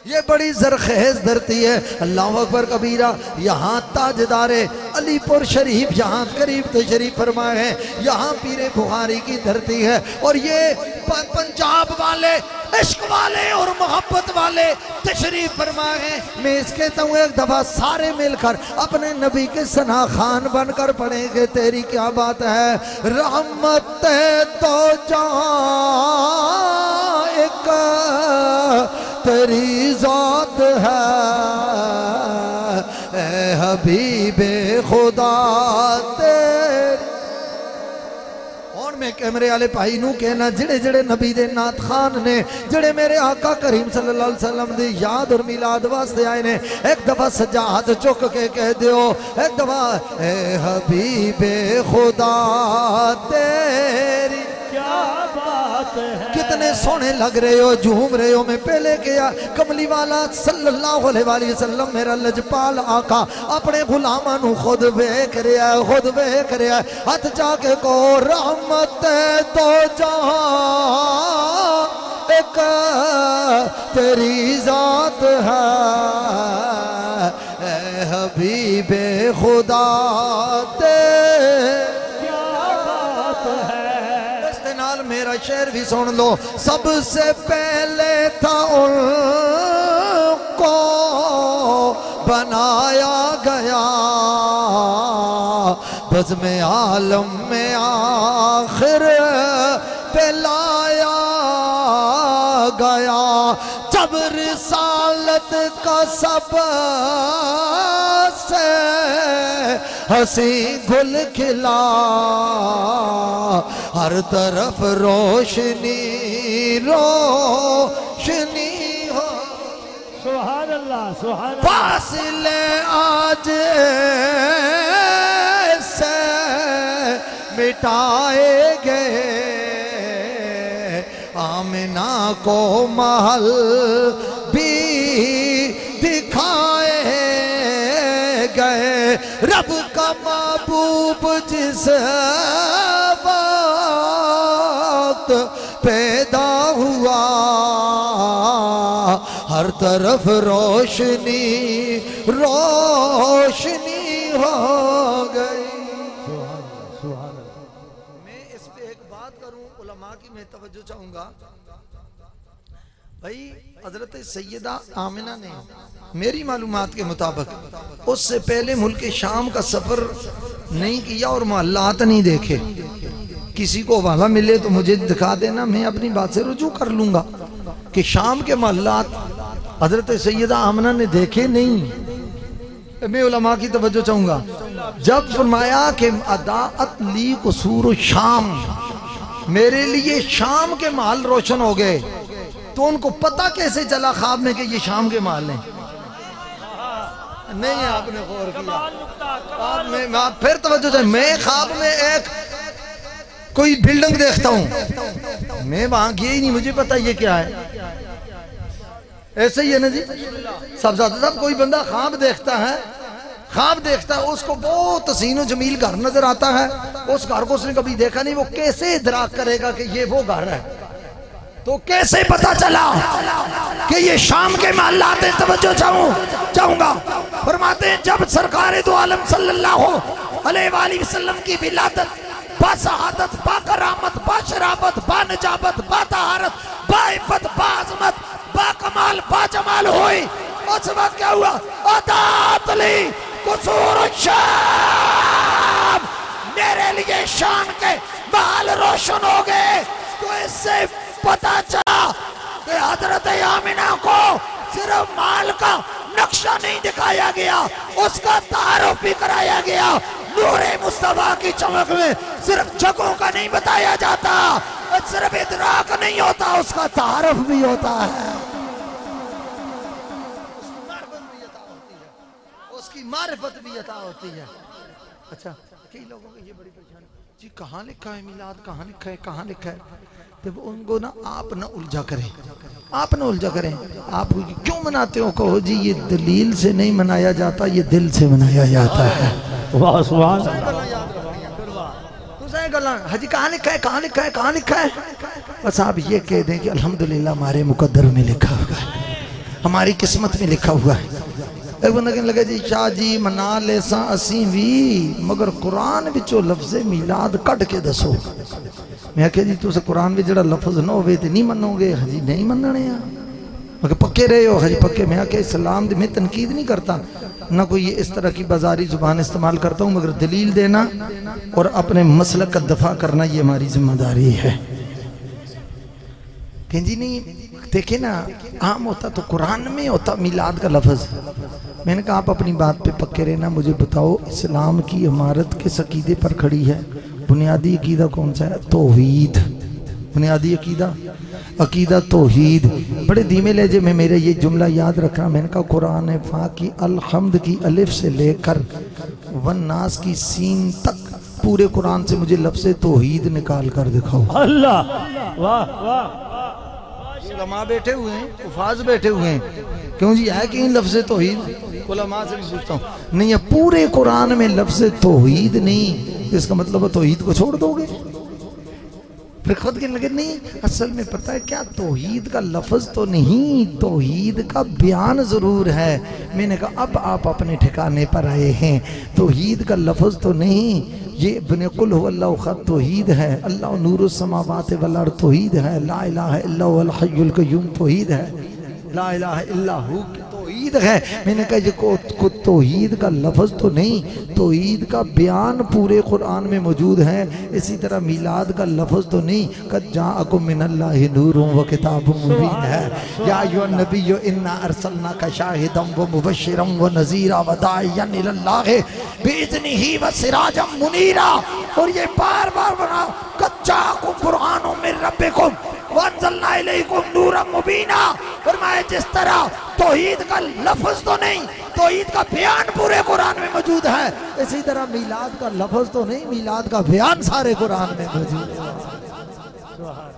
ये बड़ी ज़रखेज़ धरती है। अल्लाहु अकबर कबीरा। यहाँ ताजदारे अलीपुर शरीफ यहाँ करीब तशरीफ फरमाए हैं। यहाँ पीरे बुखारी की धरती है और ये पंजाब वाले, इश्क वाले और मोहब्बत वाले तशरीफ फरमाए हैं। मैं इसके तो एक दफ़ा सारे मिलकर अपने नबी के सना खान बनकर पढ़ेंगे तेरी क्या बात है। रहमत तो जहां एक तेरी जात है। ऐ हबीबे खुदा तेरी। और मैं कैमरे वाले भाई नू कहना, जिड़े जिड़े नबी दे नात खान ने, जिड़े मेरे आका करीम सल्लल्लाहु अलैहि वसल्लम दी याद और मिलाद वास्ते आए ने, एक दफा सज्जा हाथ चुक के कह दियो, एक दफा ऐ हबीबे खुदा तेरी क्या बात है। कितने सोने लग रहे हो, झूम रहे हो। मैं पहले किया कमली वाला सल्लल्लाहु अलैहि वसल्लम मेरा लजपाल आका अपने गुलामां नू खुद वेख रहा है, खुद वेख रहा है। हाथ जाके को रहमत तो जहां एक तेरी जात है। ऐ हबीबे खुदा तेरी शेर भी सुन लो। सबसे पहले था उनको बनाया गया, बज़्म आलम में आखिर पे लाया गया। जब रिसालत का सब से हंसी गुल खिला, हर तरफ रोशनी रोशनी हो। सुभान अल्लाह, सुभान अल्लाह। फासिले आज से मिटाए गए, आमिना को महल भी दिखाए गए। रब का महबूब जिस वक्त पैदा हुआ, हर तरफ रोशनी रोशनी हो गई। मैं इस पे एक बात करूं, उलमा की मैं तवज्जो चाहूंगा। भाई हजरत सैयदा आमिना ने मेरी मालूमात के मुताबिक उससे पहले मुल्क शाम का सफर नहीं किया और मोहल्लात नहीं देखे। किसी को हवाला मिले तो मुझे दिखा देना, मैं अपनी बात से रुजू कर लूंगा कि शाम के मोहल्लात हजरत सैयदा आमिना ने देखे नहीं। मैं उलमा की तवज्जो चाहूंगा। जब फरमाया कि अदाअत ली कुसूर शाम, मेरे लिए शाम के महल रोशन हो गए, तो उनको पता कैसे चला ख्वाब में कि ये शाम के महल हैं? नहीं आपने गौर किया? आप फिर तवज्जो चाहिए। मैं ख्वाब में एक कोई बिल्डिंग देखता हूं, मैं वहां गया ही नहीं, मुझे पता ये क्या है। ऐसे ही है ना जी सब साहब, कोई बंदा ख्वाब देखता है, उसको बहुत हसीन जमील घर नजर आता है, उस घर को उसने कभी देखा नहीं, वो कैसे इदराक करेगा कि ये वो घर है? तो कैसे पता चला कि ये शाम के महल्लात हैं? तवज्जो चाहूंगा। फरमाते हैं जब सरकार दो आलम सल्लल्लाहु अलैहि वसल्लम की विलादत, बाशहादत, बाकरामत, बाशराबत, बानजाबत, बातहारत, बाइफत, बाअज़मत, बाकमाल, बाजमाल हुई, उस वक्त क्या हुआ? अदाअत ली कुसूर शाम, मेरे लिए शाम के महल रोशन हो गए। तो इससे पता चला कि हजरत आमिना को सिर्फ माल का नक्शा नहीं दिखाया गया, उसका तारुफ भी कराया गया। नूरे मुस्तफा की चमक में सिर्फ जगहों का नहीं बताया जाता, सिर्फ इदराक नहीं होता, उसका तारुफ भी होता है, उसकी मारिफत भी अता होती है। अच्छा, कई लोगों को ये बड़ी परेशानी जी, कहाँ लिखा है मिलाद, कहाँ लिखा है, कहाँ लिखा है? तो उनको ना आप ना उलझा करें, आप ना उलझा करें। आप क्यों मनाते हो? कहो जी ये दलील से नहीं मनाया जाता, ये दिल से मनाया जाता है। वाह सुभान हजी कहाँ लिखा है, कहाँ लिखा है, कहाँ लिखा है? बस आप ये कह दें कि अल्हम्दुलिल्लाह हमारे मुकद्दर में लिखा हुआ है, हमारी किस्मत में लिखा हुआ है। एक बंदा कहने लगा जी शाह जी मना ले सा असी भी, मगर कुरान विचो लफ्ज़े मिलाद कट के दसो। मैं आख्या जी तुस कुरान में जड़ा लफ्ज़ ना होवे ते नहीं मनोगे? हजी नहीं मनने आ। मगर पक्के रहे हो? हजी पक्के। मैं आख्या इस्लाम में तनकीद नहीं करता, ना कोई ये इस तरह की बाजारी जुबान इस्तेमाल करता हूँ, मगर दलील देना और अपने मसलक का दफा करना ये हमारी जिम्मेदारी है। कहीं जी नहीं देखे ना, आम होता तो कुरान में होता मिलाद का लफ्ज़। मैंने कहा आप अपनी बात पे पक्के रहना, मुझे बताओ इस्लाम की इमारत किस अकीदे पर खड़ी है? बुनियादी अकीदा कौन सा है? तौहीद। बुनियादी अकीदा तौहीद। बड़े धीमे लहजे में मेरे ये जुमला याद रखना। मैंने कहा कुरान पाक की अल-हम्द की अलिफ से लेकर वन्नास की सीन तक पूरे कुरान से मुझे लफ्ज़ तौहीद निकाल कर दिखाओ। अल्लाह, वाह वाह। उलमा बैठे हुए हैं, उफाज बैठे हुए हैं, क्यों जी है कि लफ्ज़ तौहीद? उलमा से भी पूछता हूँ, नहीं है पूरे कुरान में लफ्ज़ तौहीद नहीं, इसका मतलब तौहीद को छोड़ दोगे? फिर खुद कहने लगे नहीं असल में पता है क्या, तौहीद का लफ्ज़ तो नहीं, तौहीद का बयान ज़रूर है। मैंने कहा अब आप अपने ठिकाने पर आए हैं, तौहीद का लफ्ज़ तो नहीं, ये बने कुल हुवल्लाहु अहद तौहीद है, अल्लाह नूरुस समावाति वल अर्द तौहीद है, ला इलाहा इल्ला हुवल हय्युल क़य्यूम तौहीद है, ला इलाहा इल्ला हु तौहीद है। मैंने कहा ये को तौहीद का लफ्ज़ तो नहीं, तौहीद का बयान पूरे कुरान में मौजूद है। इसी तरह मिलाद का लफ्ज़ तो नहीं, कद जाअकुम मिनल्लाहि नूरुन व किताबुम मुबीन है। या अय्युहन नबिय्यु इन्ना अर्सलनाका शाहिदन व मुबश्शिरन व नज़ीरा व दाइयन इलल्लाहि बिइज़निही व सिराजम मुनीरा। और ये बार बार बना, कद जाअकुम कुरआनुम मिन रब्बिकुम वअंज़लना इलैकुम नूरन मुबीना। फरमाया जिस तरह तौहीद का लफ्ज़ तो नहीं, तौहीद का बयान पूरे कुरान में मौजूद है, इसी तरह मिलाद का लफ्ज़ तो नहीं, मिलाद का बयान सारे कुरान में मौजूद है।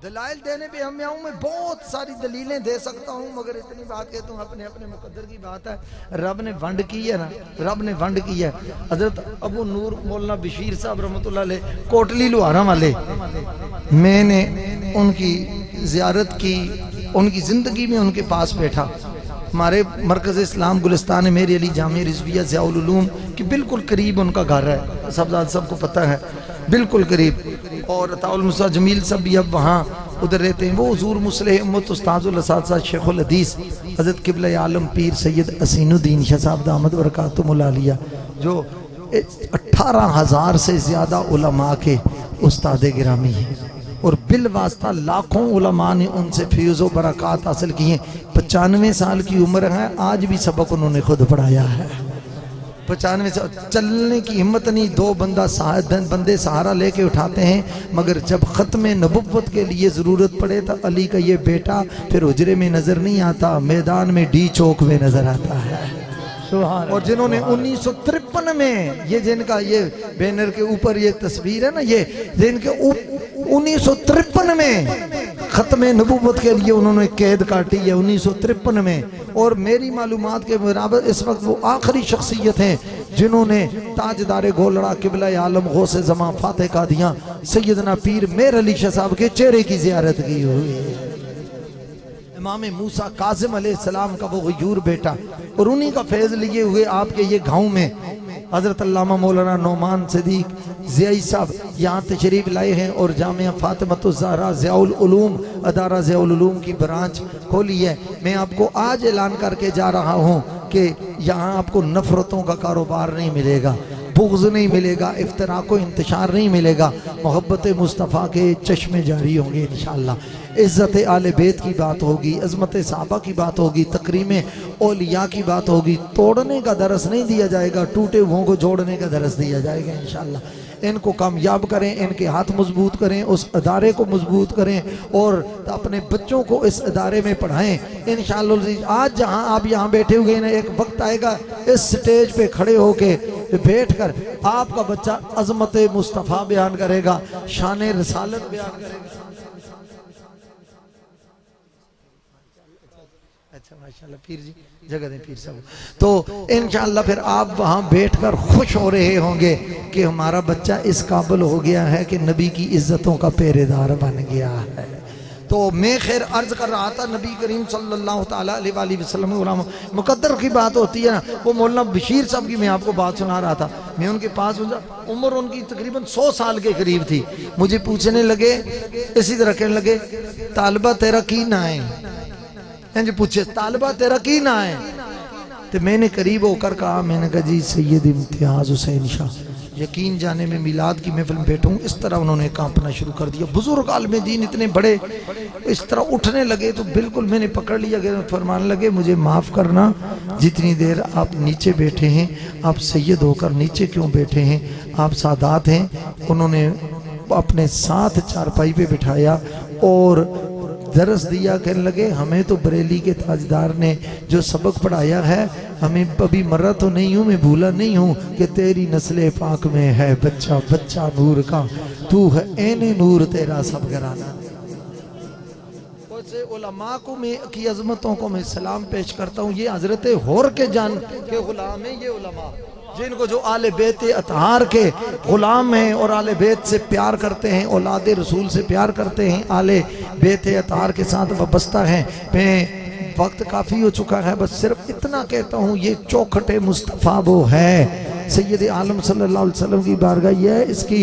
दलाइल देने पे हम आऊँ, मैं बहुत सारी दलीलें दे सकता हूँ, मगर इतनी बात कहता हूँ, अपने अपने मुकद्दर की बात है। रब ने वंड की है ना, रब ने वंड की है। हजरत अबू नूर मौलाना बशीर साहब रहमतुल्लाह अलैह कोटली लुहारा वाले, मैंने उनकी ज़ियारत की, उनकी ज़िंदगी में उनके पास बैठा। हमारे मरकज़ इस्लाम गुलिस्तान मेरी अली जामिया रिज़विया ज़ियाउल उलूम के बिल्कुल करीब उनका घर है, सबको पता है, बिल्कुल करीब। और अताउल मुसा जमील सब भी अब वहाँ उधर रहते हैं। वो हुज़ूर मुस्लिह उम्मत उस्ताजुल असातिज़ा शेखुल हदीस हज़रत क़िबला आलम पीर सैयद असीनुद्दीन शाह साहब दामद बरकातुहुल आलिया, जो 18,000 से ज़्यादा उलमा के उस्ताद गिरामी हैं और बिल वास्ता लाखों उलमा ने उनसे फ़ैज़ व बरक़ात हासिल किए। 95 साल की उम्र है, आज भी सबक उन्होंने खुद पढ़ाया है। 95 साल, चलने की हिम्मत नहीं, दो बंदे सहारा लेके उठाते हैं, मगर जब ख़त्म नबुव्वत के लिए ज़रूरत पड़े तो अली का ये बेटा फिर हुजरे में नज़र नहीं आता, मैदान में डी चौक में नज़र आता है। और जिन्होंने 1953 में, ये जिनका ये बैनर के ऊपर ये तस्वीर है ना, ये जिनके 1953 में ख़त्म नबुव्वत के लिए उन्होंने कैद काटी है 1953 में। और मेरी मालूमात के बराबर इस वक्त वो आखिरी शख्सियत हैं जिन्होंने ताजदार गोलड़ा क़िबला आलम गौसे ज़मां फातह कादियां सैयदना पीर मेर अली शाह साहब के चेहरे की ज़ियारत की हुई है। इमाम मूसा काज़िम अलैहिस्सलाम का वो गयूर बेटा, और उन्हीं का फैज़ लिए हुए आपके ये गांव में हज़रत अल्लामा मौलाना नौमान सिद्दीक ज़ियाई साहब यहाँ तशरीफ़ लाए हैं और जामिया फ़ातिमतुज़ ज़हरा ज़ियाउल उलूम अदारा ज़ियाउल उलूम की ब्रांच खोली है। मैं आपको आज ऐलान करके जा रहा हूँ कि यहाँ आपको नफ़रतों का कारोबार नहीं मिलेगा, बुग़्ज़ नहीं मिलेगा, इफ्तराक़ व इंतशार नहीं मिलेगा, मोहब्बत मुस्तफ़ा के चश्मे जारी होंगे इंशाअल्लाह। इज़्ज़त आले बैत की बात होगी, अज़मत सहाबा की बात होगी, तकरीम औलिया की बात होगी। तोड़ने का दरस नहीं दिया जाएगा, टूटे हुओं को जोड़ने का दरस दिया जाएगा इंशाअल्लाह। इनको कामयाब करें, इनके हाथ मजबूत करें, उस अदारे को मजबूत करें और अपने बच्चों को इस अदारे में पढ़ाएं इंशाअल्लाह। आज जहाँ आप यहाँ बैठे हुए हैं, एक वक्त आएगा इस स्टेज पे खड़े होके बैठकर आपका बच्चा अज़मत मुस्तफ़ा बयान करेगा, शान रसालत बयान करेगा। अच्छा माशाल्लाह, पीर जी जगह दें पीर साहब। तो इंशाअल्लाह फिर आप वहाँ बैठकर खुश हो रहे होंगे कि हमारा बच्चा इस काबिल हो गया है कि नबी की इज्जतों का पहरेदार बन गया है। तो मैं खैर अर्ज कर रहा था, नबी करीम सल्लल्लाहु ताला अलैहि वसल्लम मुकद्दर की बात होती है ना, वो मौलाना बशीर साहब की मैं आपको बात सुना रहा था। मैं उनके पास, उम्र उनकी तकरीबन 100 साल के करीब थी। मुझे पूछने लगे, इसी तरह कहने लगे, तालिबा तेरा की ना है, पूछे तालिबा तेरा की ना है। तो मैंने करीब होकर कहा, मैंने कहा जी सैयद इम्तियाज हुसैन शाह, यकीन जाने में मिलाद की महफिल में बैठूं। इस तरह उन्होंने कांपना शुरू कर दिया। बुजुर्ग आलिम दीन इतने बड़े इस तरह उठने लगे तो बिल्कुल मैंने पकड़ लिया, फरमाने लगे मुझे माफ़ करना, जितनी देर आप नीचे बैठे हैं, आप सैयद होकर नीचे क्यों बैठे हैं, आप सादात हैं। उन्होंने अपने साथ चारपाई पे बिठाया और दरस दिया। कहने लगे हमें तो बरेली के ताजदार ने जो सबक पढ़ाया है, हमें अभी मरा तो नहीं हूँ, मैं भूला नहीं हूँ कि तेरी नस्ल पाक में है बच्चा बच्चा नूर का, तू है ऐने नूर तेरा सब घराना। उलमा को मैं की अजमतों को मैं सलाम पेश करता हूँ। ये हजरत होर के जान के गुलाम है ये उलमा, जिनको जो आले बैत अतहार के गुलाम हैं और आले बैत से प्यार करते हैं, औलाद रसूल से प्यार करते हैं, आले बैत अतहार के साथ वाबस्ता हैं। मैं वक्त काफ़ी हो चुका है, बस सिर्फ इतना कहता हूँ, ये चौखटे मुस्तफ़ा वो है सैयद आलम सल्लल्लाहु अलैहि वसल्लम की बारगाह ये है, इसकी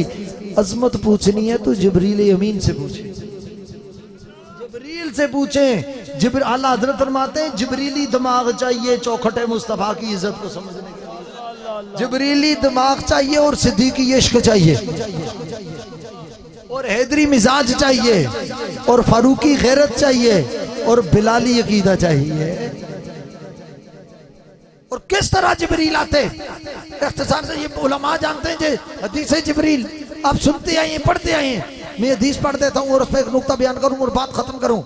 अजमत पूछनी है तो जिब्रील अमीन से पूछे, जिब्रील से पूछें। आला हजरत फरमाते हैं जिब्रीली दिमाग चाहिए चौखटे मुस्तफ़ा की इज्जत को समझने के लिए, जिब्रीली दिमाग चाहिए और सिद्दीकी इश्क चाहिए और हैदरी मिजाज चाहिए और फारूकी गैरत चाहिए और बिलाली अकीदा चाहिए। और किस तरह जिब्रील आते इख्तिसार से ये उलमा जानते हैं जे हदीस जिब्रील आप सुनते आए पढ़ते आए। मैं हदीस पढ़ देता हूँ और उस पर एक नुक्ता बयान करूँ और बात खत्म करूँ।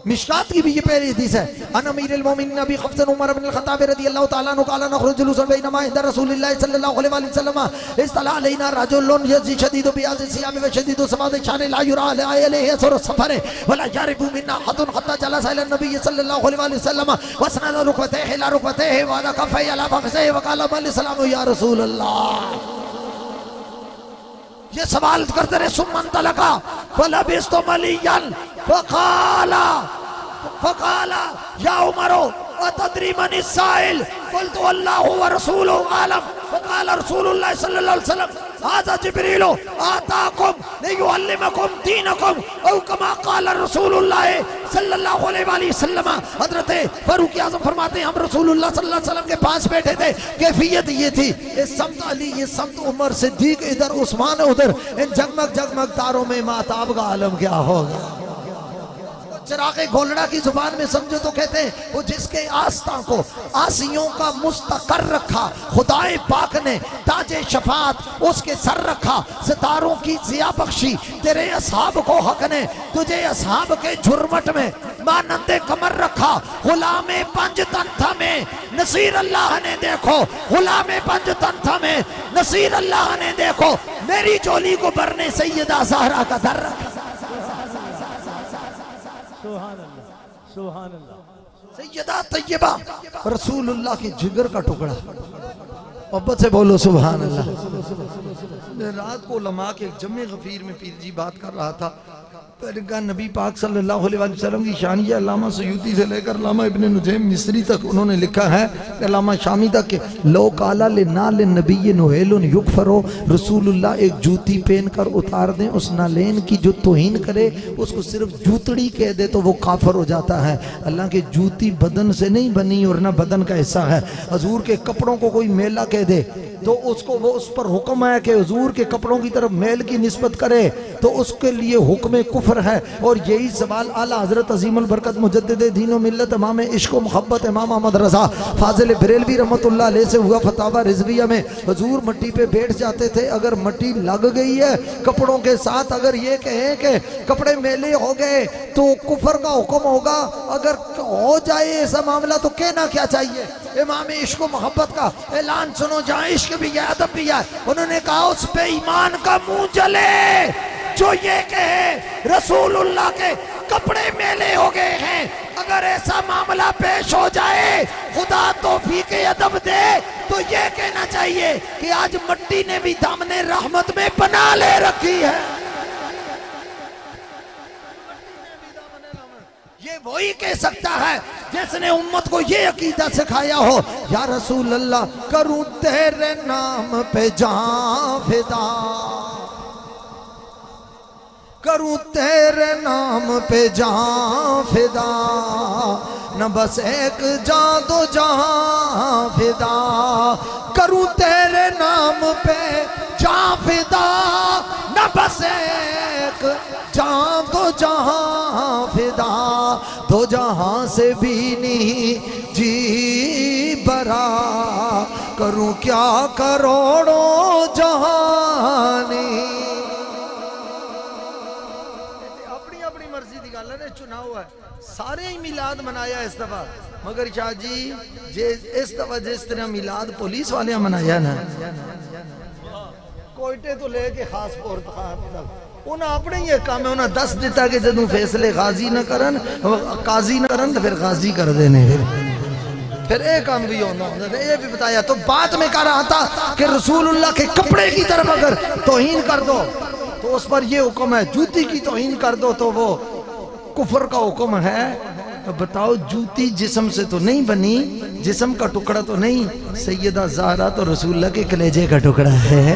मिशकात की भी ये पहली हदीस है। अन अमीरुल मोमिनीन अबी क़फ्सन उमर इब्न अल-ख़त्ताब रज़ियल्लाहु तआला अन्हु क़ाल नख़रुजु जुलूसन बैना इंद रसूलिल्लाह सल्लल्लाहु अलैहि वसल्लम इस्तला अलैना रजुलुन यज़ी शदीदु बियाज़ सियाम व शदीदु सवाद शान ला युरा अलैहि असर सफर वला यारिबु मिन्ना हदुन हत्ता जलस इला नबी सल्लल्लाहु अलैहि वसल्लम वसनद रुकबतैहि ला रुकबतैहि व कफ़ैहि अला फख़ज़ैहि व क़ाल सलाम या रसूल अल्लाह। ये सवाल करते रहे सुमन तलका फलबिस्तु मलियन फकाला फकाला या उमरो अतदरी मन साइल कुल्तु अल्लाहु व रसूलुहु आलम फकाल रसूलुल्लाह सल्लल्लाहु अलैहि वसल्लम हाज़ा जिब्रील आताकुम लियुअल्लिमकुम दीनकुम औ कमा क़ाल रसूलुल्लाह सल्लल्लाहु अलैहि वसल्लम। हज़रत फारूक आज़म फरमाते हैं हम रसूलुल्लाह सल्लल्लाहु अलैहि वसल्लम के पास बैठे थे। कैफियत ये थी, ये समत अली, ये समत उमर, सिद्दीक इधर, उस्मान उधर, इन जगमग जगमग तारों में माताब का आलम क्या होगा। चिरागे घोलड़ा की जुबान में समझो तो कहते हैं वो जिसके आस्था को आसियों का मुस्तकर रखा खुदाए पाक ने ताजे शफात उसके सर रखा, सितारों की जिया बख्शी तेरे असहाब को हक ने तुझे असहाब के झुरमट में मानंदे कमर रखा। गुलामे पंज तंथा में नसीर अल्लाह ने देखो, गुलामे पंज तंथा में नसीर अल्लाह ने देखो, मेरी चोली को भरने सैयदा ज़हरा का दर रखा। सैयदा तैयबा रसूलुल्लाह के जिगर का टुकड़ा। मोहब्बत से बोलो सुभान अल्लाह। रात को उलमा के जमे गफीर में पीर जी बात कर रहा था, नबी पाक सल्लल्लाहु अलैहि वसल्लम की शान ये अल्लामा सयूती से लेकर अल्लामा इब्न नुजैम मिस्री तक उन्होंने लिखा है, अल्लामा शामी तक के लो काला ले ना ले नबी नोहेलुन युगफरो, रसूलुल्लाह एक जूती पहन कर उतार दें उस नालेन की जो तौहीन करे उसको सिर्फ जूतड़ी कह दे तो वो काफर हो जाता है। अल्लाह के जूती बदन से नहीं बनी और ना बदन का हिस्सा है। हजूर के कपड़ों को कोई मेला कह दे तो उसको वो उस पर हुक्म है कि हुजूर के कपड़ों की तरफ मेल की निस्बत करे तो उसके लिए हुक्म कुफ्र है। और यही सवाल आला हजरत अजीमुल बरकत मुजद्दिद दीन व मिल्लत इमाम इश्क व मोहब्बत इमाम अहमद रजा फाजिल बरेलवी रहमतुल्लाह अलैह से हुआ फतावा रिजविया में। हुजूर मट्टी पे बैठ जाते थे, अगर मट्टी लग गई है कपड़ों के साथ, अगर ये कहें कि कपड़े मेले हो गए तो कुफ्र का हुक्म होगा, अगर हो जाए ऐसा मामला तो कहना क्या चाहिए। इमाम इश्क व मोहब्बत का ऐलान सुनो, जहाँ इश्क भी है अदब भी है। उन्होंने कहा उस पे ईमान का मुंह जले जो ये कहे रसूलुल्लाह के कपड़े मेले हो गए हैं। अगर ऐसा मामला पेश हो जाए खुदा तौफीक अदब दे तो ये कहना चाहिए कि आज मट्टी ने भी दामने रहमत में बना ले रखी है। ये वही कह सकता है जिसने उम्मत को ये अकीदा सिखाया हो, या रसूल अल्लाह करूं तेरे नाम पे जान फिदा, करूं तेरे नाम पे जान फिदा, न बस एक जान दो जहां फिदा, करूं तेरे नाम पे जान फिदा, न बस एक जान दो जहां फिदा, दो जहां से भी नहीं जी बरा, करूं क्या करोड़ों जहानी। अपनी अपनी मर्जी की गल है, चुनाव है, सारे ही मिलाद मनाया इस दफा, मगर शाह जी जे इस दफा जिस तरह मिलाद पुलिस वाले मनाया ना, कोयटे तो लेके खासपुर तक उन्हें अपने ही काम है, उन्हें दस दिता कि जदों फैसले गाजी न करन काजी न करन तो फिर गाजी कर देने। फिर एक काम भी होना ये भी बताया। तो बात में कह रहा था कि रसूलुल्लाह के कपड़े की तरफ अगर तौहीन कर दो तो उस पर ये हुक्म है, जूती की तौहीन कर दो तो वो कुफर का हुक्म है। अब बताओ जूती जिस्म से तो नहीं बनी, जिस्म का टुकड़ा तो नहीं, सैयदा ज़हरा तो रसूलुल्लाह के कलेजे का टुकड़ा है,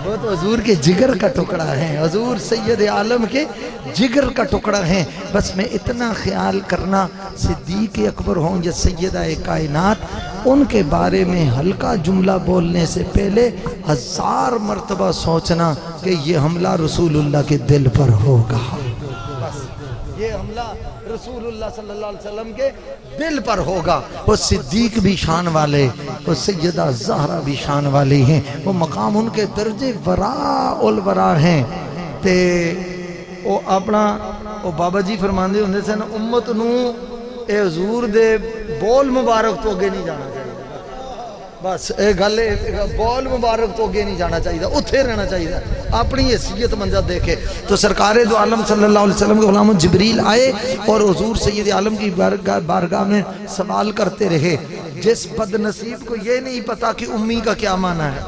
वो तो हजूर के जिगर का टुकड़ा है, हजूर सैयद आलम के जिगर का टुकड़ा है। बस मैं इतना ख्याल करना, सिद्दीक अकबर हों या सैयदा कायनात, उनके बारे में हल्का जुमला बोलने से पहले 1000 मरतबा सोचना कि ये हमला रसूलुल्लाह के दिल पर होगा। बस ये हमला रसूलुल्लाह सल्लल्लाहु अलैहि वसल्लम के दिल पर होगा। वो सिद्दीक भी शान वाले, वो सैयदा ज़हरा भी शान वाली हैं, वो मकाम उनके दर्जे वरा उल वरा हैं। ते वो अपना वो बाबा जी फरमांदे हुंदे सन, उम्मत नू ए हजूर दे बोल मुबारक तो अगे नहीं जाना चाहिए। बस ये गल, बोल मुबारक तो अगे नहीं जाना चाहिए, उत्थे रहना चाहिए, अपनी हैसियत मंजा देखे। तो सरकार दो आलम सल्लल्लाहु अलैहि वसल्लम के गुलाम जिब्रील आए और हुजूर सैयद आलम की बारगाह में सवाल करते रहे। जिस बदनसीब को ये नहीं पता कि उम्मी का क्या माना है,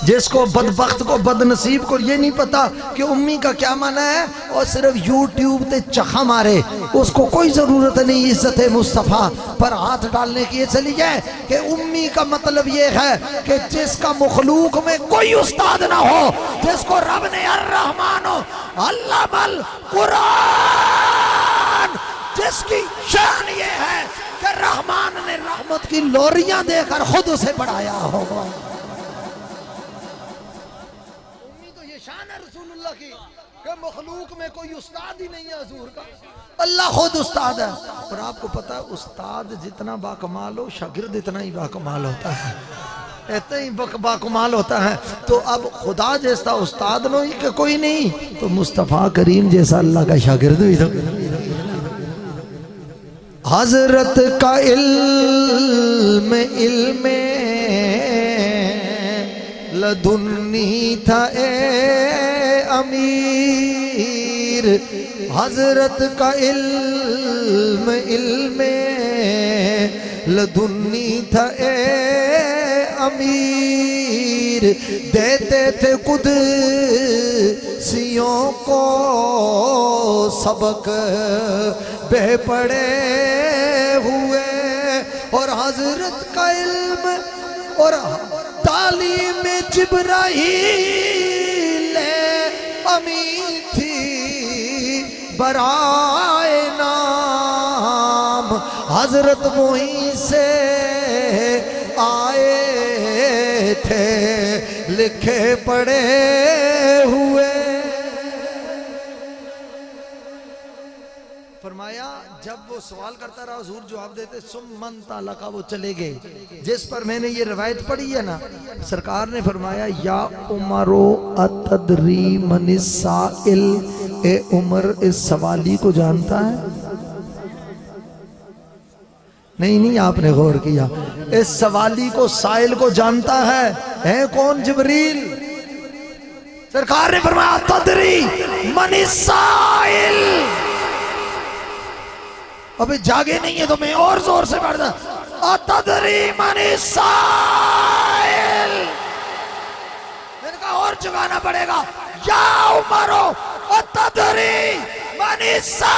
जिसको बदबख्त को बदनसीब को ये नहीं पता कि उम्मी का क्या माना है, और सिर्फ यूट्यूब पे चखा मारे, उसको कोई जरूरत नहीं इज्जत मुस्तफ़ा पर हाथ डालने की। चली है कि उम्मी का मतलब ये है कि जिसका मखलूक में कोई उस्ताद ना हो, जिसको रब ने अर्रहमान अल्लामल कुरान, जिसकी शान ये है कि रहमान ने रहमत की लोरियां देकर खुद उसे पढ़ाया होगा। शान है रसूलुल्लाह की कि मखलूक में कोई उस्ताद ही नहीं है हुजूर का, अल्लाह खुद उस्ताद है। और आपको पता है उस्ताद जितना बाकमाल हो, शागिर्द इतना ही बाकमाल होता है, इतना ही बाकमाल होता है। तो अब खुदा जैसा उस्ताद नो कि कोई नहीं, तो मुस्तफ़ा करीम जैसा अल्लाह का शागिर्द भी तो। हजरत का इल्म लदुन्नी था ए अमीर, हजरत का इल्म लदुन्नी था ए अमीर, देते थे कुदसियों को सबक बेपड़े हुए। और हजरत का इल्म और तालीम जिब्राईल अमी थी बराए नाम, हजरत वहीं से आए थे लिखे पड़े हुए। फरमाया जब वो सवाल करता रहा हुजूर जवाब देते, सुम्मन ताला का वो चले गए। जिस पर मैंने ये रवायत पढ़ी है ना, सरकार ने फरमाया या उमरो अतदरी मनिसाइल, ए उमर इस सवाली को जानता है? नहीं आपने गौर किया, इस सवाली को साइल को जानता है कौन? जिब्रील। सरकार ने फरमाया तदरी मनिसाइल। अबे जागे नहीं है तो मैं और जोर से पढ़ता, अतदरी मनिसाइल। मैंने कहा और जगाना पड़ेगा, या उमरो अतदरी मनिसाइल।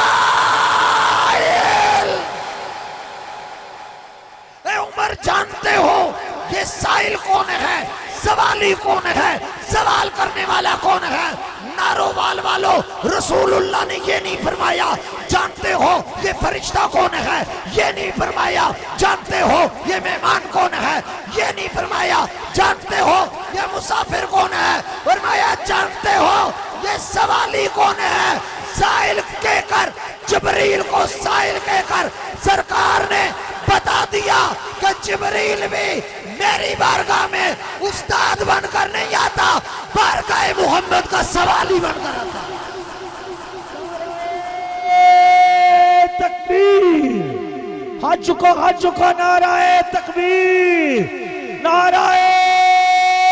उमर जानते हो ये साइल कौन है, सवाली कौन है, सवाल करने वाला कौन है? नारोवाल वालों, रसूलुल्लाह ने ये नहीं फरमाया जानते हो ये फरिश्ता कौन है, ये नहीं फरमाया जानते हो ये मेहमान कौन है, ये नहीं फरमाया जानते हो ये मुसाफिर कौन है, फरमाया जानते हो ये सवाली कौन है। साइल कहकर, जिब्रील को साइल कहकर सरकार ने बता दिया कि जिब्रील भी मेरी बारगाह में उस्ताद बनकर नहीं आता, बारगाह मोहम्मद का सवाली बनकर आता। तकबीर, हाथ चुका नाराए तकबीर, नाराए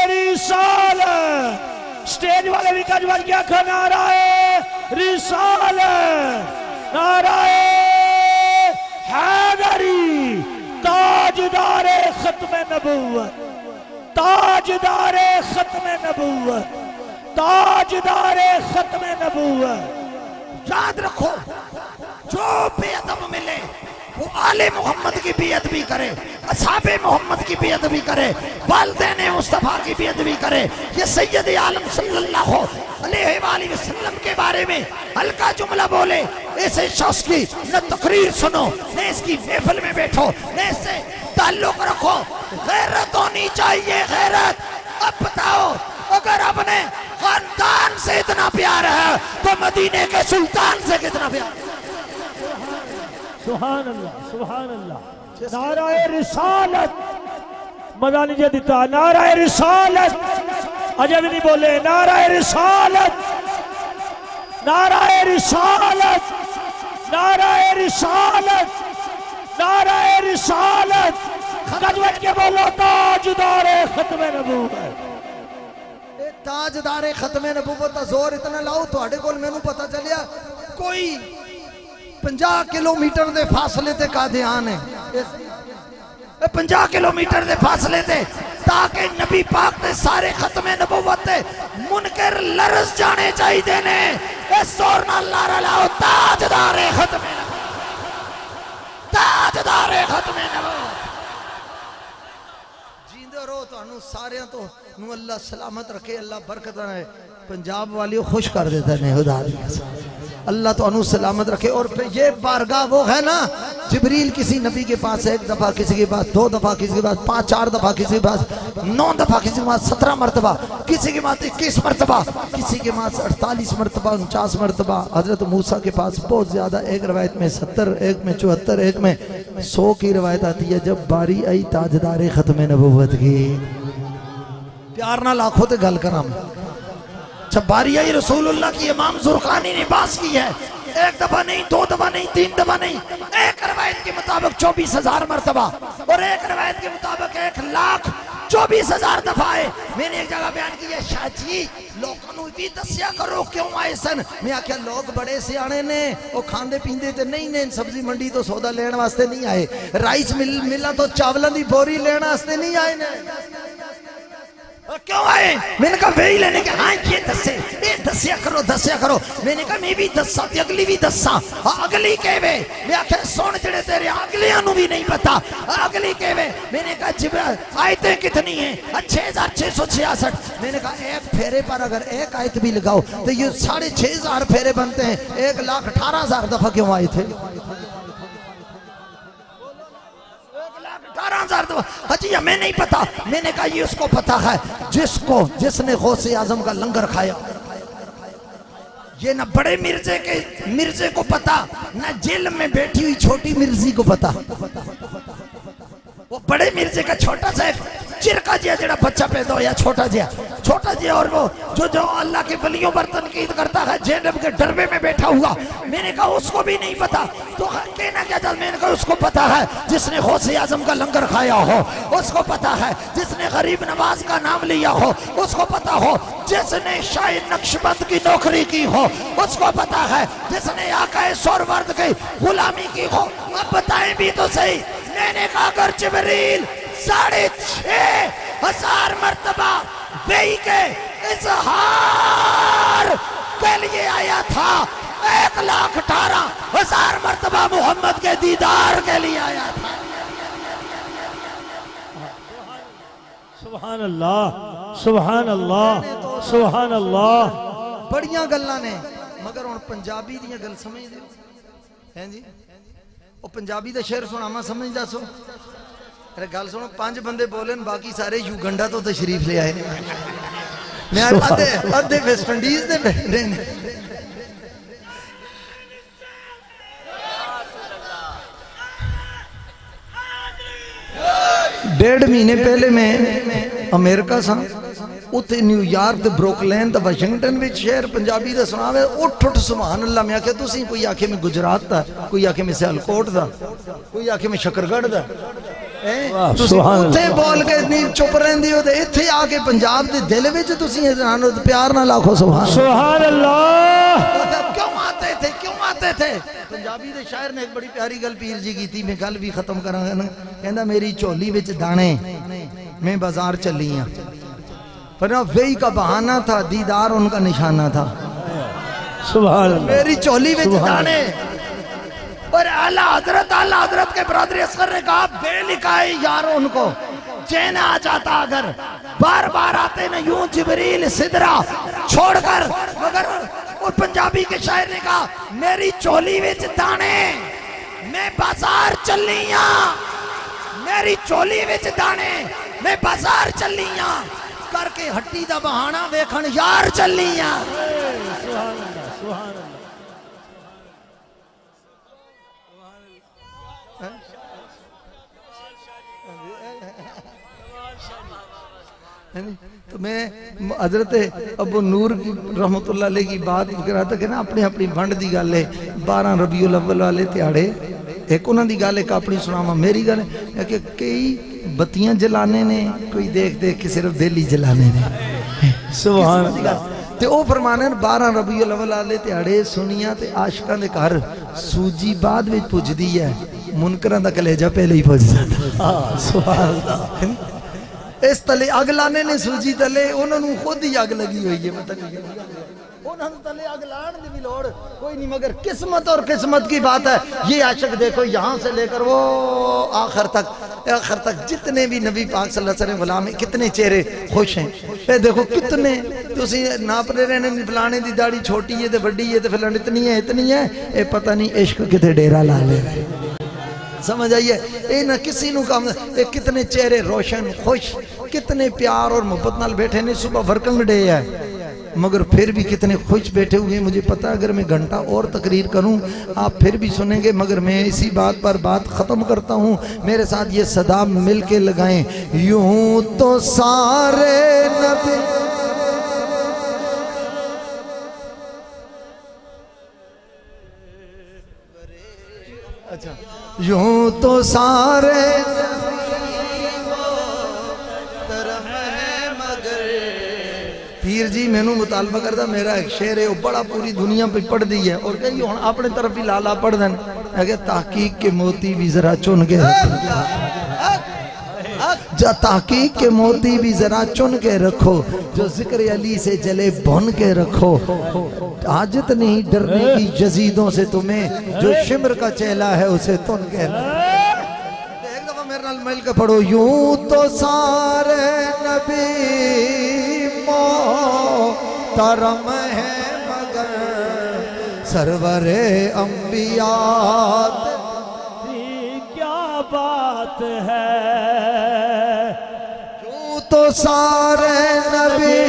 रिसालत। स्टेज वाले भी कजवर क्या खा, नाराए रिसालत, नाराए हैदरी, ताजदारे खत्म नबूवत, ताजदारे खत्म नबूवत, ताजदारे खत्म नबूवत। याद रखो, जो बेअदब मिले वो आले मोहम्मद की बेअदबी करे, असहाबे मोहम्मद की बेअदबी करे, वालिदैन मुस्तफा की बेअदबी करे। ये सैयद आलम सल्लल्लाहु अलैहि वसल्लम के बारे में हल्का जुमला बोले, ऐसे शख्स की न तकरीर सुनो, न इसकी महफिल में बैठो, न इससे ताल्लुक रखो। गैरत होनी चाहिए, गैरत। अब बताओ, अगर अपने खानदान से इतना प्यार है तो मदीने के सुल्तान से कितना प्यार। सुभान अल्लाह, सुभान अल्लाह। नाराए रिसालत, मजा नहीं दिता। नाराए रिसालत, अजय भी नहीं बोले। नाराए रिसालत, नाराए रिसालत, नाराए रिसालत, नाराए रिसालत। गजवत के बोलो ताजदारे खत्मे नबूवत। ताजदारे खत्मे नबूवत का जोर इतना लाओ थोड़े कोल मैनू पता चलिया कोई 50 किलोमीटर के फासले ते कादियान है। 50 किलोमीटर के फासले ते ताकि नबी पाक के सारे खत्मे नबूवत मुनकर लरस जाने चाहिए ने। इस जोर नाल नारा लाओ ताजदारे खत्मे नबूवत, ताजदारे खत्मे नबूवत। जींदे रहो, तुहानू सारियां तो नू अल्लाह सलामत रखे, अल्लाह बरकत रहे। पंजाब वाली खुश कर देता है खुदा, अल्लाह तो सलामत रखे। और फिर ये बारगाह वो है ना, जिब्रील किसी नबी के पास 1 दफा, किसी के पास 2 दफा, किसी के पास 5-4 दफा, किसी के पास 9 दफा, किसी के पास 17 मरतबा, किसी के पास 21 मरतबा, किसी के पास 48 मरतबा, 49 मरतबा। हजरत मूसा के पास बहुत ज्यादा, एक रवायत में 70, एक में 74, एक में 100 की रवायत आती है। जब बारी आई ताजदारे खत्मे नबूवत की, प्यार ना लाखों ते गल करा। जब बारी आई रसूलुल्लाह की, इमाम जुरकानी ने बात की है, 1 दफा नहीं, 2 दफा नहीं, 3 दफा नहीं, एक रवायत के मुताबिक 24,000 मरतबा और एक रवायत के मुताबिक 1,24,000 दफा है। मैंने एक जगह बयान की है, शाह जी लोगों भी दसिया करो क्यों आए सन। मैं आख्या लोग बड़े सियाने ने, वो खांदे पींदे ते नहीं ने, सब्जी मंडी तो सौदा लेने वास्ते नहीं आए, राइस मिला तो चावलों की बोरी लेने वास्ते नहीं आए ने। क्यों आए? मैंने कहा वही लेने के। हाँ ये दसिया करो, दसिया करो। मैंने कहा मैं भी दसा, अगली भी दसा। अगली कहवे, मैं आखे सुन जड़े तेरे अगलियां नू भी नहीं पता, अगली कहवे। मैंने कहा जिब्राइल आयतें कितनी है? 6,666। मैंने कहा एक फेरे पर अगर एक आयत भी लगाओ तो ये 6,500 फेरे बनते हैं। 1,18,000 दफा क्यों आए थे? 18,000 दफा। हाजी हमें नहीं पता। मैंने कहा ये उसको पता है जिसने गौसे आजम का लंगर खाया। ये ना बड़े मिर्जे को पता, ना जेल में बैठी हुई छोटी मिर्जी को पता। वो बड़े मिर्जे का छोटा सा चिरका जिया जरा बच्चा पैदा होया, छोटा जिया और वो जो अल्लाह के वलियों पर तनकीद करता है, जेनब के डरबे में बैठा हुआ। मैंने कहा उसको भी नहीं पता तो कहना क्या चाहता? मैंने कहा उसको पता है जिसने गौसे आजम का लंगर खाया हो, उसको पता है जिसने गरीब नवाज का नाम लिया हो, उसको पता हो जिसने शाही नक्शबंद की नौकरी की हो, उसको पता है जिसने आकाए सोरवर्द की गुलामी की हो। अब बताएं भी तो सही। मैंने कहा अगर जिब्रील 6,500 मरतबा वही के इजहार के लिए आया था, 1,18,000 मरतबा मोहम्मद के दीदार के लिए आया था। सुभान अल्लाह, सुभान अल्लाह, सुभान अल्लाह। बड़ियां गल्लां ने, मगर हुण पंजाबी दी गल समझ दे हैं जी। वो पंजाबी का शेर सुनावा, समझ दसो। अरे गल सुनो, 5 बंदे बोले, बाकी सारे युगंडा तो तशरीफ ले आए। मैं अद्धे वेस्ट इंडीज दे बैठे ने। डेढ़ महीने पहले मैं अमेरिका सा, उत्थे न्यूयॉर्क ते ब्रुकलिन ते वाशिंगटन विच शेर पंजाबी दा सुनावे, उठ सुभान अल्लाह। मैं आखे तुसी, कोई आखे मैं गुजरात दा, कोई आखे मैं सियालकोट दा, कोई आखे मैं शकरगढ़ दा। बोल के नहीं चुप रहिंदी हो, इत्थे आके पंजाब दे दिल विच तुसी प्यार नाल आखो सुभान अल्लाह। क्यों आते थे? पंजाबी दे शायर ने एक बड़ी प्यारी गल पीर जी की थी, मैं गल भी खत्म करांगा ना। कहंदा मेरी झोली विच दाने, मैं बाजार चली हाँ, पर वही का बहाना था, दीदार उनका निशाना था। सुभान अल्लाह। मेरी चोली में सुभान दाने। और आला हजरत के बरादरी असगर ने कहा बेलिकाए यारो उनको चैन आ जाता अगर बार बार आते न यूं जिबरील सिदरा छोड़कर। मगर और पंजाबी के शायर ने कहा मेरी चोली विच दाने मैं बाजार चलिया, मेरी चोली विच दाने मैं बाजार चलिया, करके हट्टी दा बहाना वेखण यार चलिया। तो मैं हजरत अबू नूर रहमतुल्लाह अलैह की बात करा था कि ना अपनी अपनी वंड की गल है। 12 रबीउल अव्वल वाले त्याड़े एक उन्हों की गल एक अपनी सुनावा। मेरी गल है कि कई बत्तियां जलाने ने, कोई देख देख के सिर्फ दिल ही जलाने ने। सुभान अल्लाह। ते ओ फरमाने 12 रबीउल अव्वल वाले त्याड़े सुनिया ते आशिकां दे घर सूजी बाद विच पुजदी है, मुनकरां दा कलेजा पहले ही पुज जाता। सुभान अल्लाह। इस तले अग लाने ने सूजी तले उन्होंने खुद ही अग लगी हुई है। उन्होंने तले अग लाने की भी लोड़ कोई नहीं, मगर किस्मत और किस्मत की बात है। ये आशिक देखो यहाँ से लेकर वो आखिर तक जितने भी नबी पाक सल्लल्लाहु अलैहि वसल्लम गुलाम हैं, कितने चेहरे खुश हैं। ये देखो कितने तुसी नापने रहने फलाने की दाढ़ी छोटी है तो बड़ी है तो फिर इतनी है ये पता नहीं इश्क कितने डेरा ला ले। समझ आइए ये ना किसी नु काम ये कितने चेहरे रोशन खुश, कितने प्यार और मोहब्बत नाल बैठे ने। सुबह वर्किंग डे है मगर फिर भी कितने खुश बैठे हुए। मुझे पता है अगर मैं घंटा और तकरीर करूं आप फिर भी सुनेंगे, मगर मैं इसी बात पर बात खत्म करता हूं। मेरे साथ ये सदा मिल के लगाएं। यूं तो सारे नबी अच्छा यूं तो सारे पीर जी मैनू मुतालबा करता मेरा एक शेर है वो बड़ा पूरी दुनिया पे पढ़ दी है और कहीं हुण अपने तरफ ही लाला पढ़ देन है तहकीक के मोती भी जरा चुन के तहकीक के मोती भी जरा चुन के रखो, जो जिक्र अली से जले भुन के रखो। हाजत नहीं डरने की जजीदों से तुम्हें, जो शिमर का चेला है उसे तुन के एक दफा मेरे नाल मिल के पढ़ो। यूं तो सारे नबी मोहतरम है मगर सरवरे अंबिया क्या बात है। यूं तो सारे नबी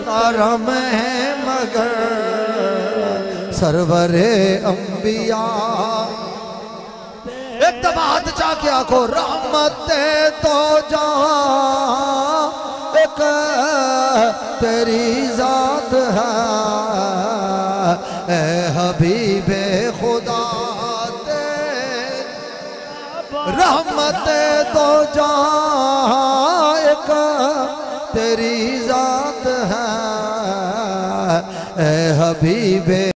करम है मगर सरवरे अंबिया। एक दफा हाथ जाके आखो रहमत तो जहां एक तेरी जात है, ए हबीबे खुदा रहमत तो जहां एक तेरी जात है, ए हबीबे